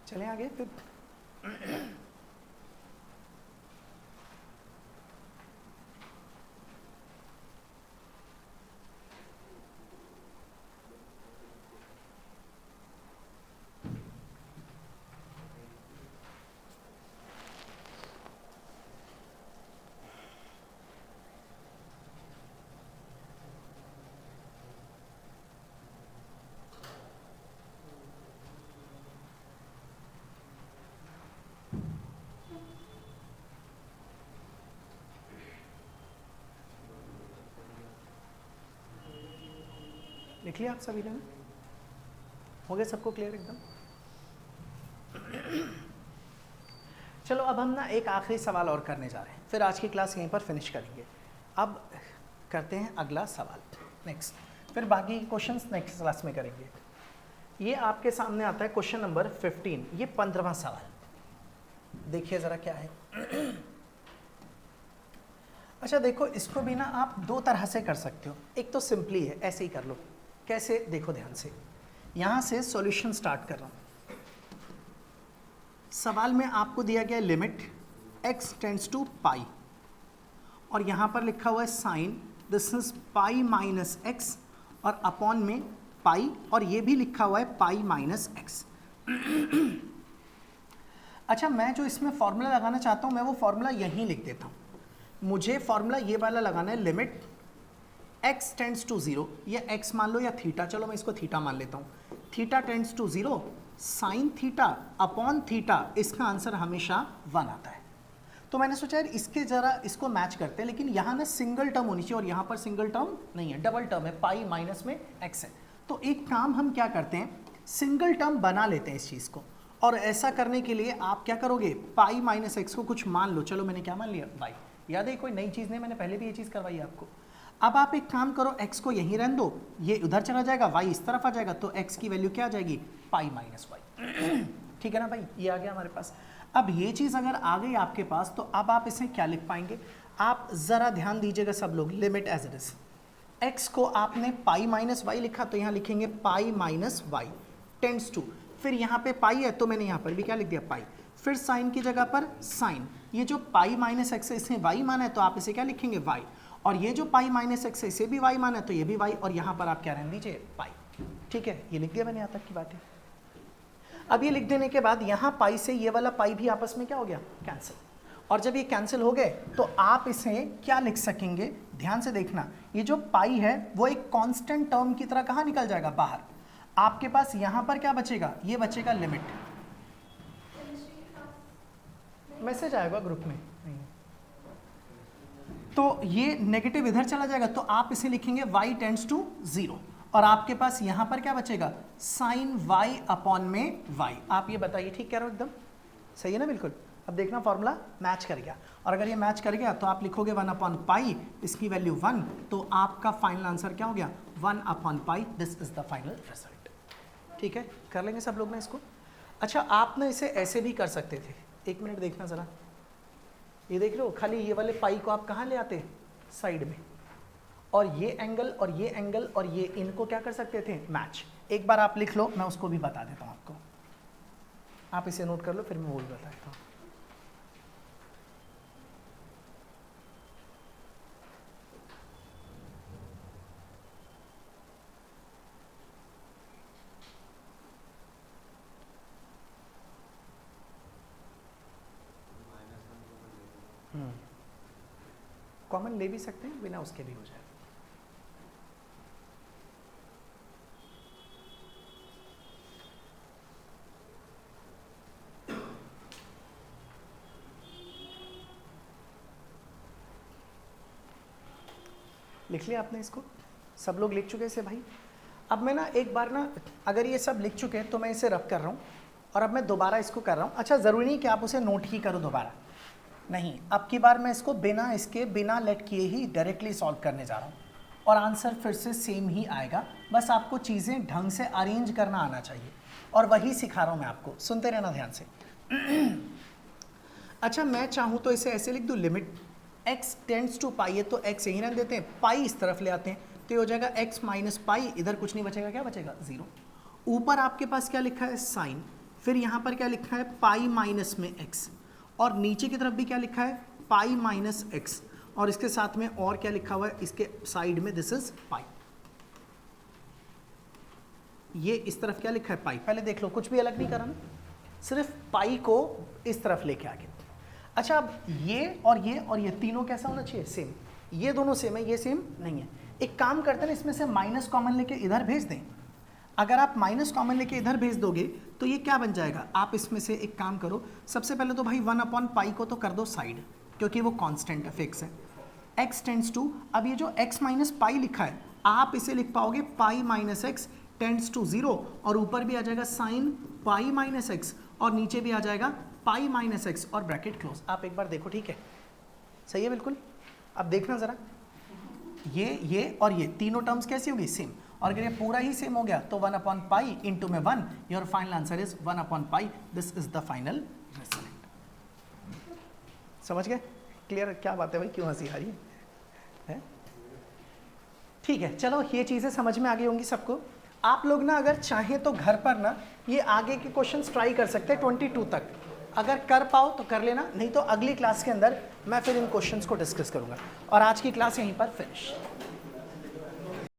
चलें आगे फिर। लिख लिया आप सभी ने? हो गया सबको क्लियर एकदम? चलो अब हम ना एक आखिरी सवाल और करने जा रहे हैं, फिर आज की क्लास यहीं पर फिनिश करेंगे। अब करते हैं अगला सवाल नेक्स्ट, फिर बाकी क्वेश्चंस नेक्स्ट क्लास में करेंगे। ये आपके सामने आता है क्वेश्चन नंबर 15, ये 15वां सवाल। देखिए ज़रा क्या है। अच्छा देखो, इसको भी ना आप दो तरह से कर सकते हो। एक तो सिंपली है, ऐसे ही कर लो। कैसे? देखो ध्यान से, यहाँ से सॉल्यूशन स्टार्ट कर रहा हूँ। सवाल में आपको दिया गया limit x tends to pi, और यहाँ पर लिखा हुआ है sine this is pi minus x, और अपॉन में पाई, और ये भी लिखा हुआ है पाई माइनस एक्स। अच्छा, मैं जो इसमें फॉर्मूला लगाना चाहता हूँ मैं वो फॉर्मूला यहीं लिख देता हूँ। मुझे फॉर्मूला ये वाला लगाना है, लिमिट x टेंड्स टू 0, या x मान लो या थीटा, चलो मैं इसको थीटा मान लेता हूँ। Theta tends to 0 sine theta upon theta, इसका आंसर हमेशा 1 आता है। तो मैंने सोचा यार इसके ज़रा इसको मैच करते हैं, लेकिन यहाँ ना सिंगल टर्म होनी चाहिए, और यहाँ पर सिंगल टर्म नहीं है, डबल टर्म है, पाई माइनस में x है। तो एक काम हम क्या करते हैं, सिंगल टर्म बना लेते हैं इस चीज़ को, और ऐसा करने के लिए आप क्या करोगे, पाई माइनस एक्स को कुछ मान लो, चलो मैंने क्या मान लिया, वाई। याद है कोई नई चीज़ नहीं, मैंने पहले भी ये चीज़ करवाई है आपको। अब आप एक काम करो, x को यहीं रहने दो, ये उधर चला जाएगा, y इस तरफ आ जाएगा, तो x की वैल्यू क्या आ जाएगी, पाई माइनस वाई। ठीक है ना भाई, ये आ गया हमारे पास। अब ये चीज़ अगर आ गई आपके पास, तो अब आप इसे क्या लिख पाएंगे, आप ज़रा ध्यान दीजिएगा सब लोग, limit as it is, x को आपने पाई माइनस वाई लिखा, तो यहाँ लिखेंगे pi minus y tends to, फिर यहाँ पे पाई है तो मैंने यहाँ पर भी क्या लिख दिया, पाई, फिर साइन की जगह पर साइन, ये जो पाई माइनस एक्स है इसने वाई माना है, तो आप इसे क्या लिखेंगे, वाई, और ये जो पाई माइनस एक्स है इसे भी वाई माना है, तो ये भी वाई, और यहाँ पर आप क्या रहने दीजिए, पाई। ठीक है, ये लिख दिया मैंने यहाँ तक की बात है। अब ये लिख देने के बाद यहाँ पाई से ये वाला पाई भी आपस में क्या हो गया, कैंसिल, और जब ये कैंसिल हो गए तो आप इसे क्या लिख सकेंगे, ध्यान से देखना, ये जो पाई है वो एक कांस्टेंट टर्म की तरह कहाँ निकल जाएगा, बाहर। आपके पास यहाँ पर क्या बचेगा, ये बचेगा लिमिट, मैसेज आएगा ग्रुप में, तो ये नेगेटिव इधर चला जाएगा, तो आप इसे लिखेंगे y टेंड्स टू 0, और आपके पास यहाँ पर क्या बचेगा, साइन y अपॉन में y। आप ये बताइए ठीक कह रहे हो, एकदम सही है ना, बिल्कुल। अब देखना फॉर्मूला मैच कर गया, और अगर ये मैच कर गया तो आप लिखोगे 1 अपॉन पाई, इसकी वैल्यू 1, तो आपका फाइनल आंसर क्या हो गया, 1 upon pi, this is the final result. ठीक है, कर लेंगे सब लोग ना इसको। अच्छा, आप ना इसे ऐसे भी कर सकते थे, एक मिनट देखना ज़रा, ये देख रहे हो, खाली ये वाले पाई को आप कहाँ ले आते, साइड में, और ये एंगल और ये एंगल और ये, इनको क्या कर सकते थे, मैच। एक बार आप लिख लो, मैं उसको भी बता देता हूँ आपको, आप इसे नोट कर लो, फिर मैं वो भी बता देता हूँ। कॉमन ले भी सकते हैं, बिना उसके भी हो जाए। लिख लिया आपने इसको, सब लोग लिख चुके इसे भाई। अब मैं ना एक बार ना, अगर ये सब लिख चुके हैं तो मैं इसे रब कर रहा हूँ, और अब मैं दोबारा इसको कर रहा हूँ। अच्छा, ज़रूरी नहीं कि आप उसे नोट ही करो दोबारा, नहीं, अब की बार मैं इसको बिना लेट किए ही डायरेक्टली सॉल्व करने जा रहा हूँ, और आंसर फिर से सेम ही आएगा, बस आपको चीज़ें ढंग से अरेंज करना आना चाहिए, और वही सिखा रहा हूँ मैं आपको, सुनते रहना ध्यान से। अच्छा, मैं चाहूँ तो इसे ऐसे लिख दूँ, लिमिट x टेंड्स टू पाई है, तो x यहीं रहने देते हैं, पाई इस तरफ ले आते हैं, तो ये हो जाएगा x माइनस पाई, इधर कुछ नहीं बचेगा, क्या बचेगा, 0। ऊपर आपके पास क्या लिखा है, साइन, फिर यहाँ पर क्या लिखा है, पाई माइनस में x, और नीचे की तरफ भी क्या लिखा है, पाई माइनस x, और इसके साथ में और क्या लिखा हुआ है, इसके साइड में दिस इज पाई। ये इस तरफ क्या लिखा है, पाई। पहले देख लो, कुछ भी अलग नहीं करा ना, सिर्फ पाई को इस तरफ लेके आगे। अच्छा, अब ये और ये तीनों कैसा होना चाहिए, सेम। ये दोनों सेम है, ये सेम नहीं है। एक काम करते हैं ना, इसमें से माइनस कॉमन लेके इधर भेज दें। अगर आप माइनस कॉमन लेके इधर भेज दोगे तो ये क्या बन जाएगा, आप इसमें से एक काम करो, सबसे पहले तो भाई 1 अपॉन पाई को तो कर दो साइड, क्योंकि वो कांस्टेंट है, फिक्स है। x टेंड्स टू, अब ये जो x माइनस पाई लिखा है, आप इसे लिख पाओगे pi minus x tends to 0, और ऊपर भी आ जाएगा साइन पाई माइनस एक्स, और नीचे भी आ जाएगा पाई माइनस एक्स, और ब्रैकेट क्लोज। आप एक बार देखो, ठीक है, सही है बिल्कुल। अब देखना ज़रा, ये और ये तीनों टर्म्स कैसी होगी, सेम, और अगर ये पूरा ही सेम हो गया तो 1 अपॉन पाई इंटू में 1, your final answer is 1 upon pi, this is the final result. समझ गए, क्लियर? क्या बात है भाई, क्यों हंसी आ रही है? ठीक है, चलो ये चीज़ें समझ में आ गई होंगी सबको। आप लोग ना अगर चाहें तो घर पर ना ये आगे के क्वेश्चंस ट्राई कर सकते हैं 22 तक, अगर कर पाओ तो कर लेना, नहीं तो अगली क्लास के अंदर मैं फिर इन क्वेश्चंस को डिस्कस करूंगा। और आज की क्लास यहीं पर फिनिश।